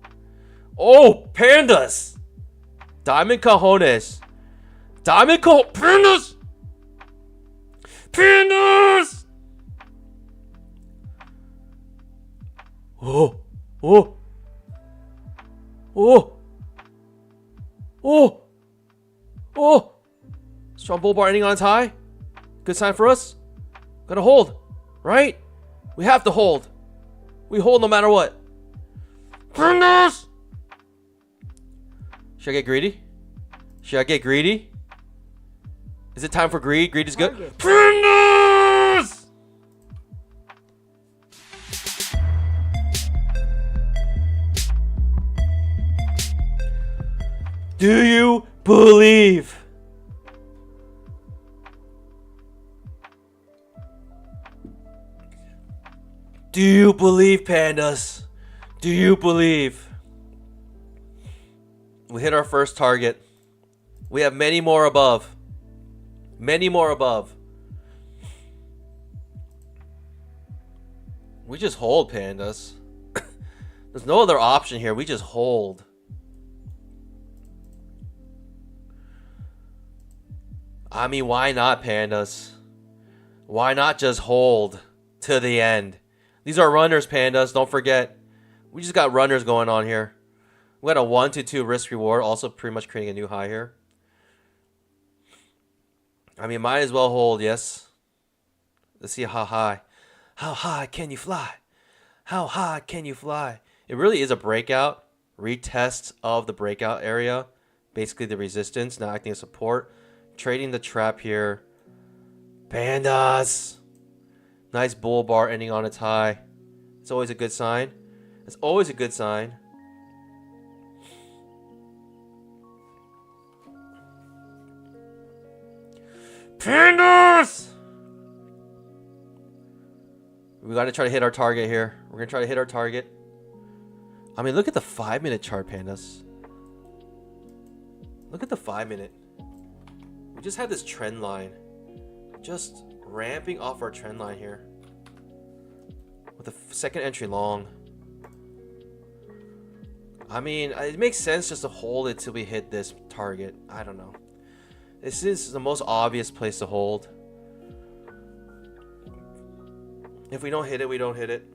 Oh, pandas! Diamond cojones. Diamond pandas! Pandas! Oh, oh, oh, oh, oh. Strong bull bar ending on its high. Good sign for us. Gotta hold, right? We have to hold. We hold no matter what. Pandas! Should I get greedy? Should I get greedy? Is it time for greed? Greed is good. Pandas! Do you believe? Do you believe, pandas? Do you believe? We hit our first target. We have many more above. Many more above. We just hold, pandas. There's no other option here. We just hold. I mean, why not, pandas? Why not just hold to the end? These are runners, pandas. Don't forget. We just got runners going on here. We got a 1 to 2 risk reward. Also pretty much creating a new high here. I mean, might as well hold, yes. Let's see how high. How high can you fly? How high can you fly? It really is a breakout. Retest of the breakout area. Basically the resistance. Now acting as support. Trading the trap here. Pandas. Nice bull bar ending on its high. It's always a good sign. It's always a good sign. Pandas! We got to try to hit our target here. We're going to try to hit our target. I mean, look at the 5-minute chart, pandas. Look at the 5-minute. We just had this trend line. Just ramping off our trend line here. With a second entry long. I mean, it makes sense just to hold it till we hit this target. I don't know. This is the most obvious place to hold. If we don't hit it, we don't hit it.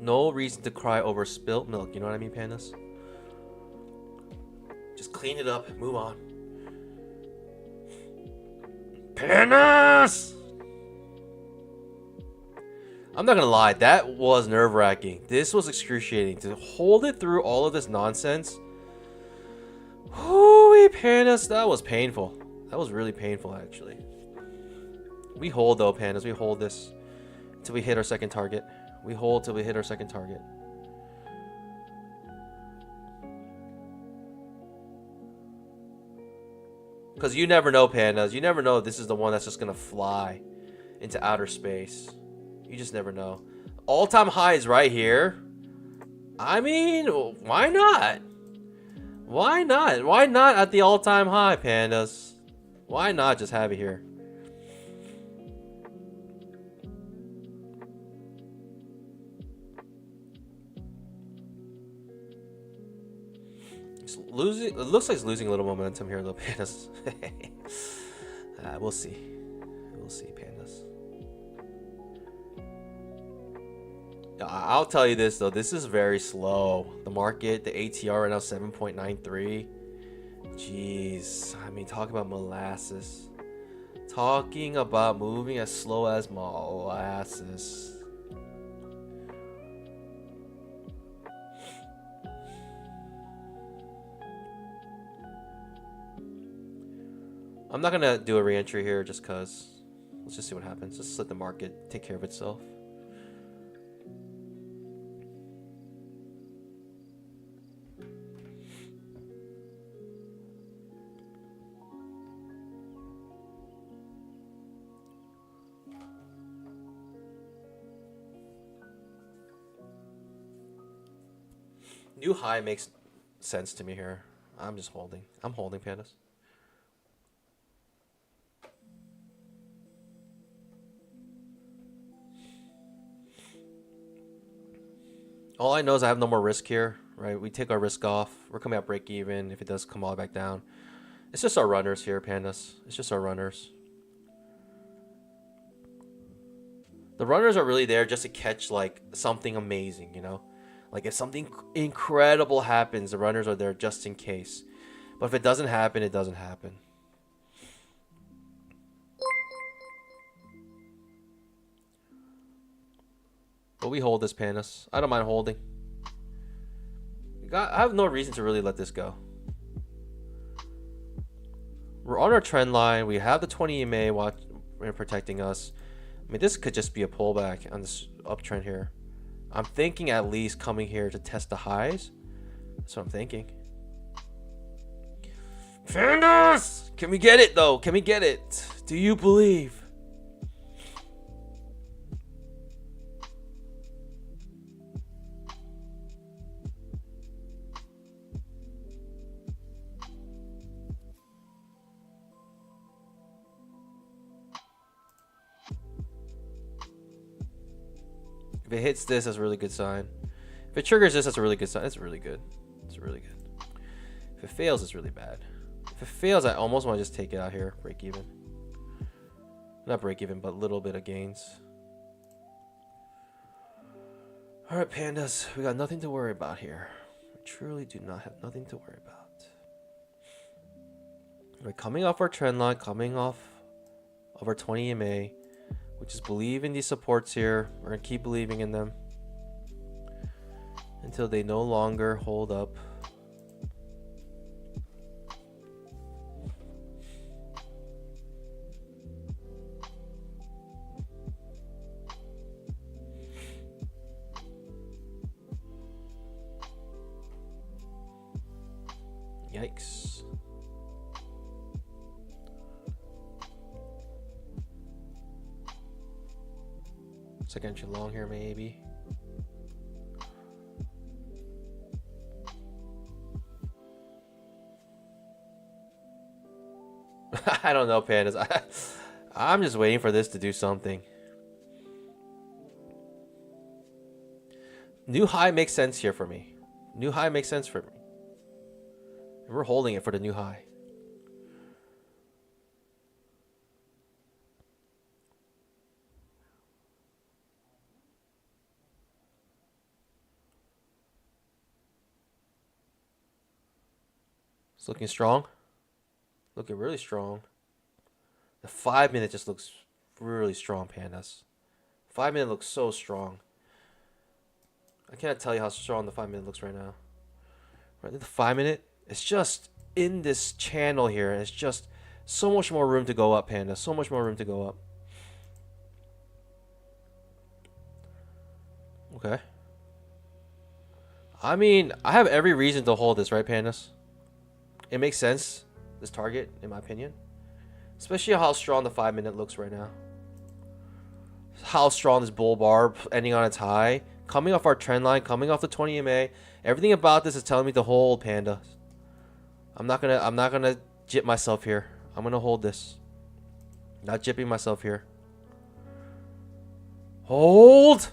No reason to cry over spilt milk. You know what I mean, pandas? Just clean it up. Move on. Pandas! I'm not gonna lie. That was nerve-wracking. This was excruciating. To hold it through all of this nonsense. Holy pandas. That was painful. That was really painful, actually. We hold, though, pandas. We hold this until we hit our second target. We hold till we hit our second target. Because you never know, pandas. You never know if this is the one that's just going to fly into outer space. You just never know. All-time high is right here. I mean, why not? Why not? Why not at the all-time high, pandas? Why not just have it here? It's losing. It looks like it's losing a little momentum here, little pandas. We'll see. We'll see, pandas. I'll tell you this though. This is very slow. The market, the ATR right now 7.93. Jeez, I mean, talking about molasses. Talking about moving as slow as molasses. I'm not gonna do a re-entry here just cause. Let's just see what happens. Just let the market take care of itself. New high makes sense to me here. I'm just holding. I'm holding, pandas. All I know is I have no more risk here, right? We take our risk off. We're coming out break even if it does come all the way back down. It's just our runners here, pandas. It's just our runners. The runners are really there just to catch like something amazing, you know? Like if something incredible happens, the runners are there just in case. But if it doesn't happen, it doesn't happen. But we hold this, pandas. I don't mind holding. I have no reason to really let this go. We're on our trend line. We have the 20 EMA protecting us. I mean, this could just be a pullback on this uptrend here. I'm thinking at least coming here to test the highs. That's what I'm thinking. Pandas! Can we get it though? Can we get it? Do you believe? If it hits this, that's a really good sign. If it triggers this, that's a really good sign. That's really good. It's really good. If it fails, it's really bad. If it fails, I almost want to just take it out here. Break even. Not break even, but a little bit of gains. Alright, pandas. We got nothing to worry about here. We truly do not have nothing to worry about. We're coming off our trend line, coming off of our 20 EMA. We just believe in these supports here. We're going to keep believing in them until they no longer hold up. Yikes. Second entry long here, maybe. I don't know, pandas. I'm just waiting for this to do something. New high makes sense here for me. New high makes sense for me. We're holding it for the new high. It's looking strong. Looking really strong. The 5 minute just looks really strong, pandas. 5 minute looks so strong. I can't tell you how strong the 5 minute looks right now. Right, the 5 minute, it's just in this channel here. It's just so much more room to go up, panda. So much more room to go up. Okay. I mean, I have every reason to hold this, right, Pandas? It makes sense, this target, in my opinion. Especially how strong the 5-minute looks right now. How strong this bull bar ending on its high. Coming off our trend line, coming off the 20 MA. Everything about this is telling me to hold, Panda. I'm not gonna jip myself here. I'm gonna hold this. Not jipping myself here. Hold!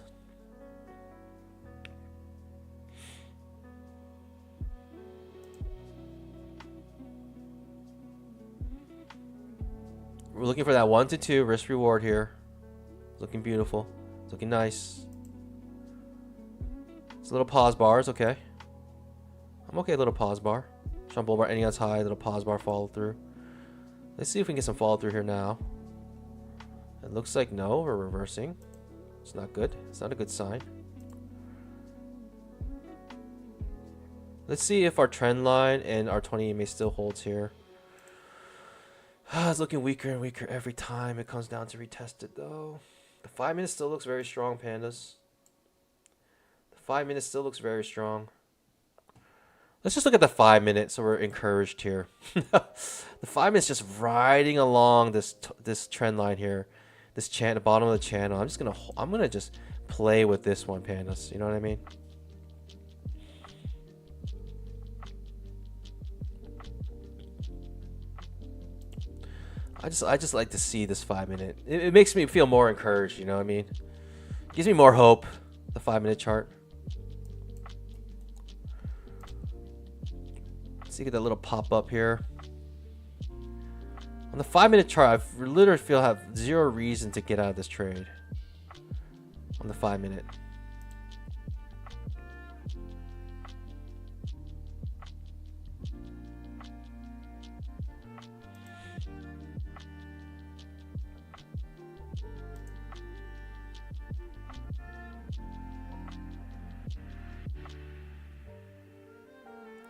We're looking for that 1 to 2 risk reward here. It's looking beautiful. It's looking nice. It's a little pause bar. It's okay. I'm okay. A little pause bar. Strong bull bar ending on its high. Little pause bar follow through. Let's see if we can get some follow through here now. It looks like no. We're reversing. It's not good. It's not a good sign. Let's see if our trend line and our 20 EMA still holds here. It's looking weaker and weaker every time it comes down to retest it, though. The 5-minute still looks very strong, Pandas. The 5-minute still looks very strong. Let's just look at the 5-minute so we're encouraged here. The 5-minute's just riding along this trend line here. This the bottom of the channel. I'm gonna just play with this one, Pandas. You know what I mean? I just like to see this 5-minute. It makes me feel more encouraged, you know what I mean? Gives me more hope, the 5-minute chart. Let's see, get that little pop up here. On the 5-minute chart, I literally I have zero reason to get out of this trade. On the 5-minute.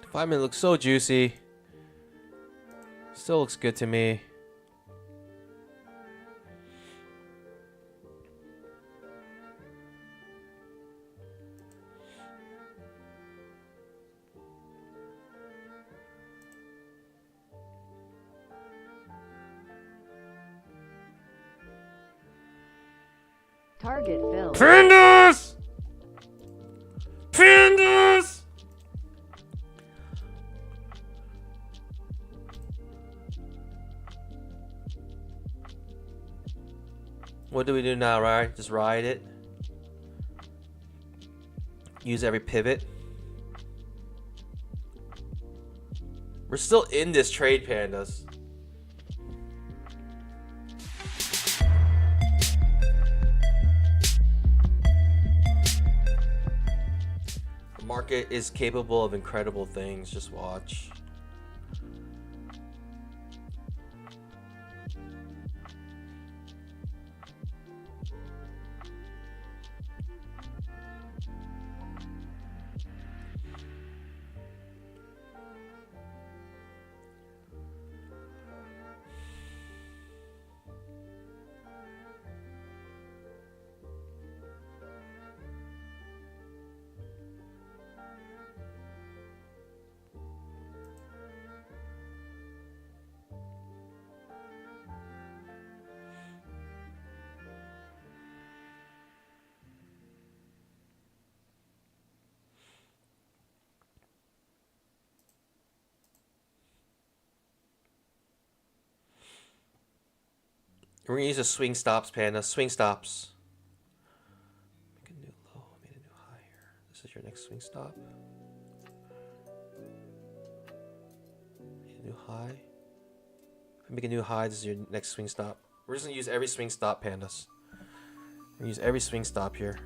The 5-minute looks so juicy. Still looks good to me. Target filled. Pandas! Pandas! What do we do now, right? Just ride it. Use every pivot. We're still in this trade, Pandas. The market is capable of incredible things. Just watch. We're gonna use a swing stops, Panda. Swing stops. Make a new low, made a new high here. This is your next swing stop. Make a new high. Make a new high. This is your next swing stop. We're just gonna use every swing stop, Pandas. We're gonna use every swing stop here.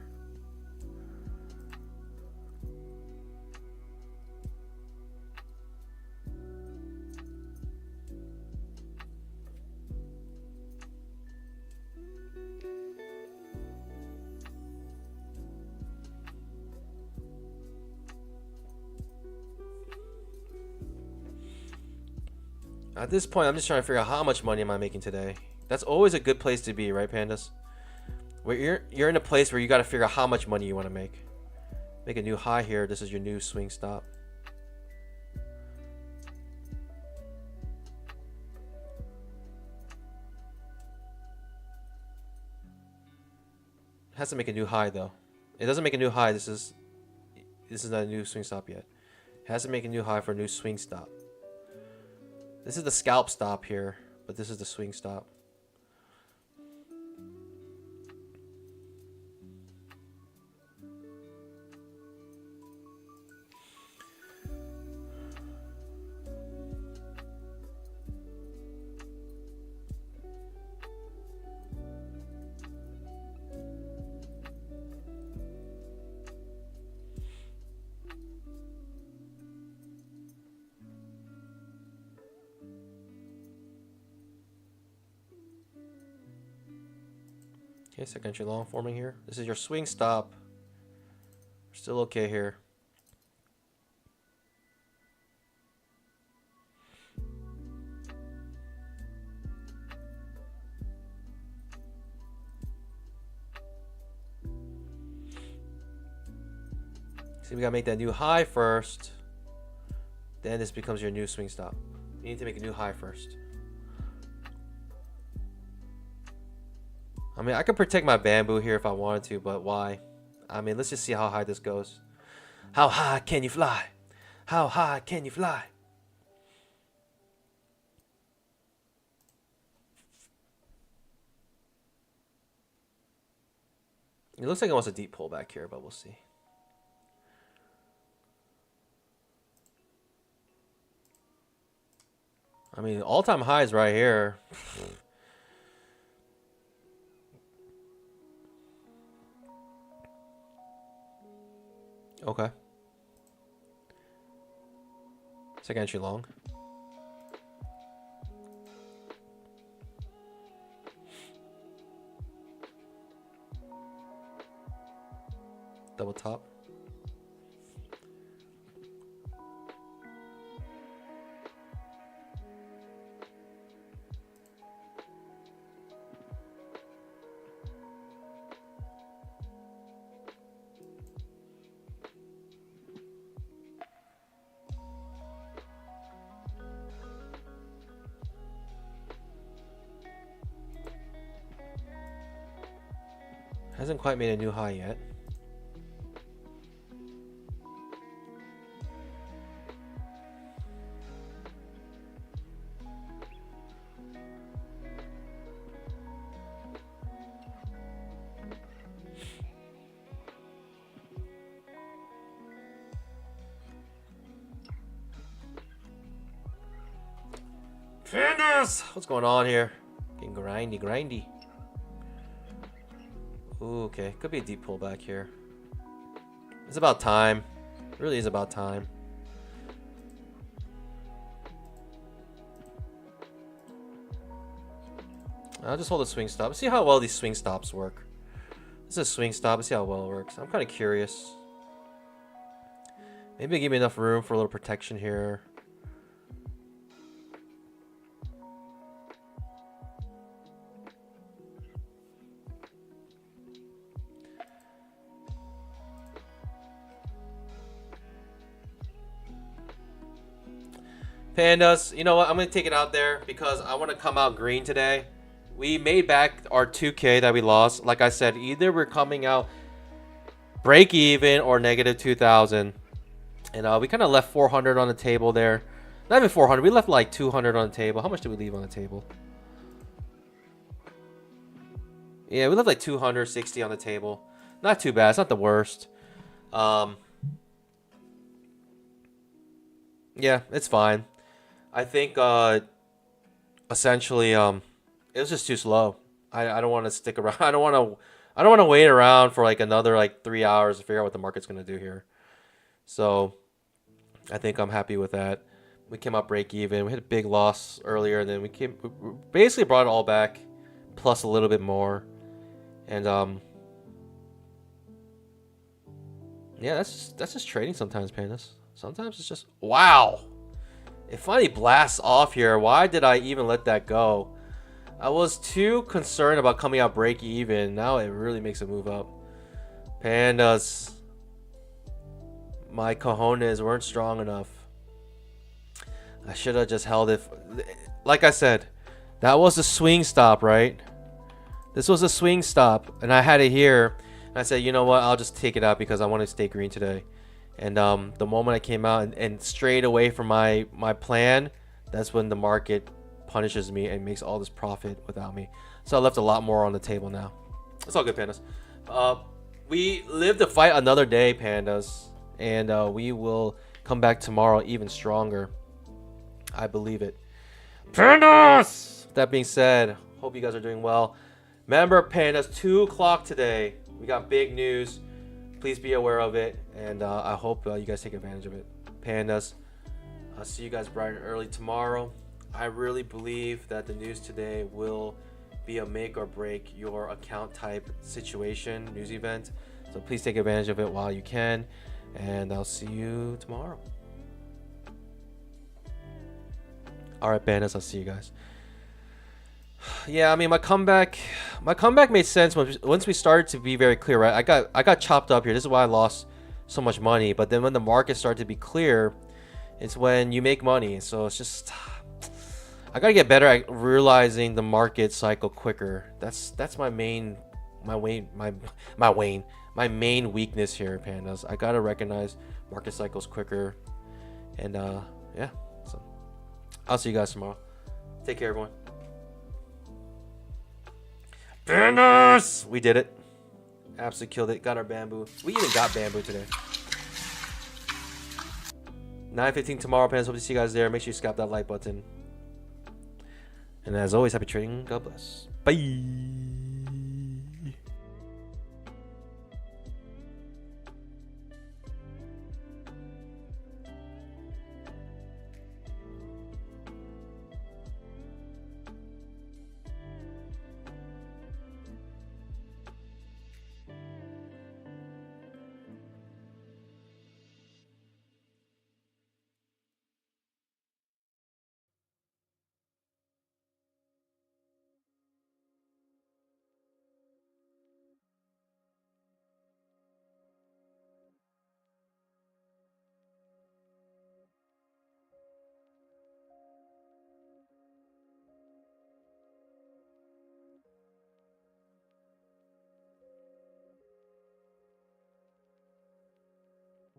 At this point, I'm just trying to figure out how much money am I making today. That's always a good place to be, right, Pandas? where you're in a place where you got to figure out how much money you want to make. Make a new high here. This is your new swing stop. It has to make a new high though. It doesn't make a new high. This is not a new swing stop yet. It has to make a new high for a new swing stop. This is the scalp stop here, but this is the swing stop. Okay, second entry long forming here. This is your swing stop. We're still okay here. See, we gotta make that new high first. Then this becomes your new swing stop. You need to make a new high first. I mean, I could protect my bamboo here if I wanted to, but why? I mean, let's just see how high this goes. How high can you fly? How high can you fly? It looks like it wants a deep pullback here, but we'll see. I mean, all-time highs right here. Okay. Second entry long. Double top. Hasn't quite made a new high yet. Fenders! What's going on here? Getting grindy. Ooh, okay, could be a deep pullback here. It's about time. It really is about time. I'll just hold a swing stop. See how well these swing stops work. This is a swing stop. Let's see how well it works. I'm kind of curious. Maybe give me enough room for a little protection here. Pandas, you know what? I'm going to take it out there because I want to come out green today. We made back our 2K that we lost. Like I said, either we're coming out break even or negative 2,000. And we kind of left 400 on the table there. Not even 400. We left like 200 on the table. How much did we leave on the table? Yeah, we left like 260 on the table. Not too bad. It's not the worst. Yeah, it's fine. I think essentially it was just too slow. I don't want to stick around. I don't want to wait around for like another like 3 hours to figure out what the market's going to do here. So I think I'm happy with that. We came out break even. We had a big loss earlier, and then we basically brought it all back plus a little bit more. And yeah, that's just trading sometimes, Pandas. Sometimes it's just wow. It finally blasts off here. Why did I even let that go? I was too concerned about coming out break even. Now it really makes a move up. Pandas. My cojones weren't strong enough. I should have just held it. Like I said, that was a swing stop, right? This was a swing stop, and I had it here. And I said, you know what? I'll just take it out because I want to stay green today. And the moment I came out and strayed away from my plan, that's when the market punishes me and makes all this profit without me. So I left a lot more on the table now. It's all good, pandas. We live to fight another day, pandas, and we will come back tomorrow even stronger. I believe it. Pandas! That being said, hope you guys are doing well. Remember, pandas, 2 o'clock today. We got big news. Please be aware of it, and I hope you guys take advantage of it. Pandas, I'll see you guys bright and early tomorrow. I really believe that the news today will be a make or break your account type situation, news event. So please take advantage of it while you can, and I'll see you tomorrow. All right, pandas, I'll see you guys. Yeah, I mean, my comeback made sense once we started to be very clear, right? I got chopped up here. This is why I lost so much money. But then when the market started to be clear, it's when you make money. So it's just, I gotta get better at realizing the market cycle quicker. That's my main weakness here, pandas. I gotta recognize market cycles quicker, and yeah. So I'll see you guys tomorrow. Take care, everyone. Pandas! We did it. Absolutely killed it. Got our bamboo. We even got bamboo today. 9:15 tomorrow, pandas. Hope to see you guys there. Make sure you scalp that like button. And as always, happy trading. God bless. Bye.